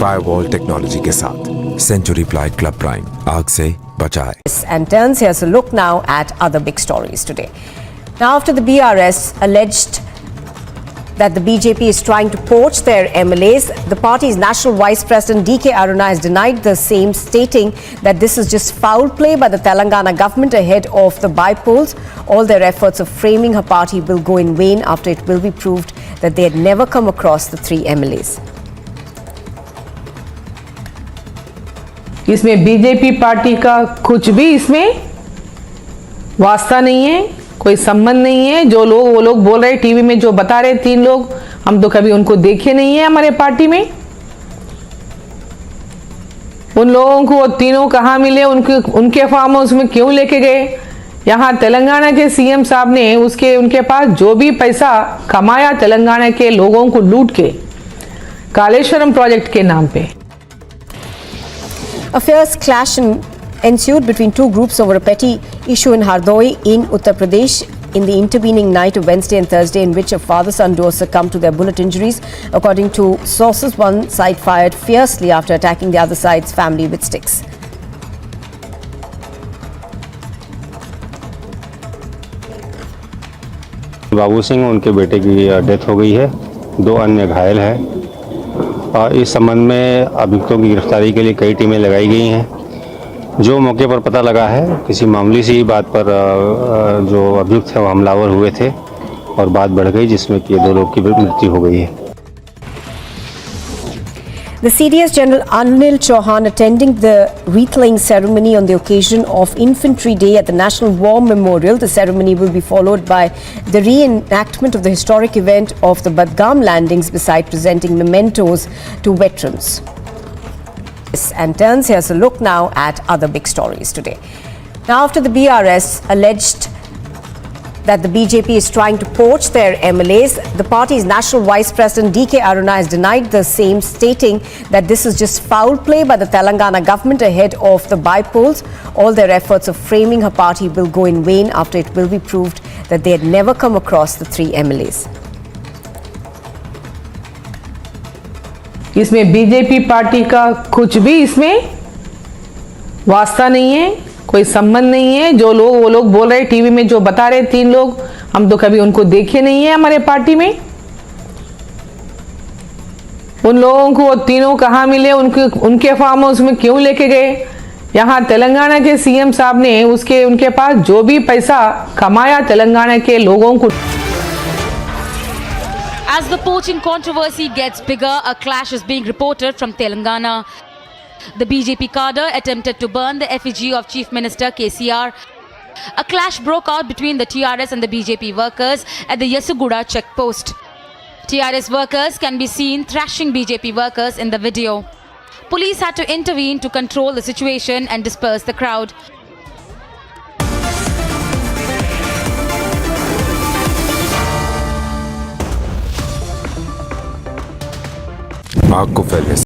फायरवॉल टेक्नोलॉजी के साथ सेंचुरी प्लाई क्लब प्राइम आग से बचाए। And turns, here's a look now at other big stories today. Now, after the BRS alleged that the BJP is trying to poach their MLAs, the party's national vice president DK Aruna has denied the same, stating that this is just foul play by the Telangana government ahead of the by-polls. All their efforts of framing her party will go in vain after it will be proved that they had never come across the 3 MLAs. इसमें BJP party का कुछ भी इसमें वास्ता नहीं है, कोई संबंध नहीं है। जो लोग वो लोग बोल रहे टीवी में, जो बता रहे 3 लोग, हम तो कभी उनको देखे नहीं है हमारे पार्टी में। उन लोगों को वो तीनों कहाँ मिले, उनके फार्म हाउस में क्यों लेके गए? यहाँ तेलंगाना के सीएम साहब ने उनके पास जो भी पैसा कमाया तेलंगाना के लोगों को लूट के कालेश्वरम प्रोजेक्ट के नाम पे। A fierce clash ensued between 2 groups over a petty issue in Hardoi in Uttar Pradesh in the intervening night of Wednesday and Thursday, in which a father-son duo succumbed to their bullet injuries. According to sources, one side fired fiercely after attacking the other side's family with sticks. Babu Singh, उनके बेटे की death हो गई है, 2 अन्य घायल हैं। इस संबंध में अभियुक्तों की गिरफ्तारी के लिए कई टीमें लगाई गई हैं। जो मौके पर पता लगा है, किसी मामूली सी बात पर जो अभियुक्त है वो हमलावर हुए थे और बात बढ़ गई, जिसमें कि 2 लोग की मृत्यु हो गई है। The CDS General Anil Chauhan attending the wreath-laying ceremony on the occasion of Infantry Day at the National War Memorial. The ceremony will be followed by the reenactment of the historic event of the Badgam landings, beside presenting mementos to veterans. And turns, here's a look now at other big stories today. Now, after the BRS alleged that the BJP is trying to poach their MLAs, the party's national vice president DK Aruna has denied the same, stating that this is just foul play by the Telangana government ahead of the by-polls. All their efforts of framing her party will go in vain after it will be proved that they had never come across the 3 MLAs. इसमें BJP party का कुछ भी इसमें वास्ता नहीं है, कोई संबंध नहीं है। जो लोग वो लोग बोल रहे टीवी में, जो बता रहे 3 लोग, हम तो कभी उनको देखे नहीं है हमारे पार्टी में। उन लोगों को वो तीनों कहाँ मिले, उनके फार्म हाउस में क्यों लेके गए? यहाँ तेलंगाना के सीएम साहब ने उनके पास जो भी पैसा कमाया तेलंगाना के लोगों को। As the poaching controversy gets bigger, a clash is being reported from Telangana. The BJP cadre attempted to burn the effigy of Chief Minister KCR. A clash broke out between the TRS and the BJP workers at the Yasuguda checkpost. TRS workers can be seen thrashing BJP workers in the video. Police had to intervene to control the situation and disperse the crowd. आग को फैलने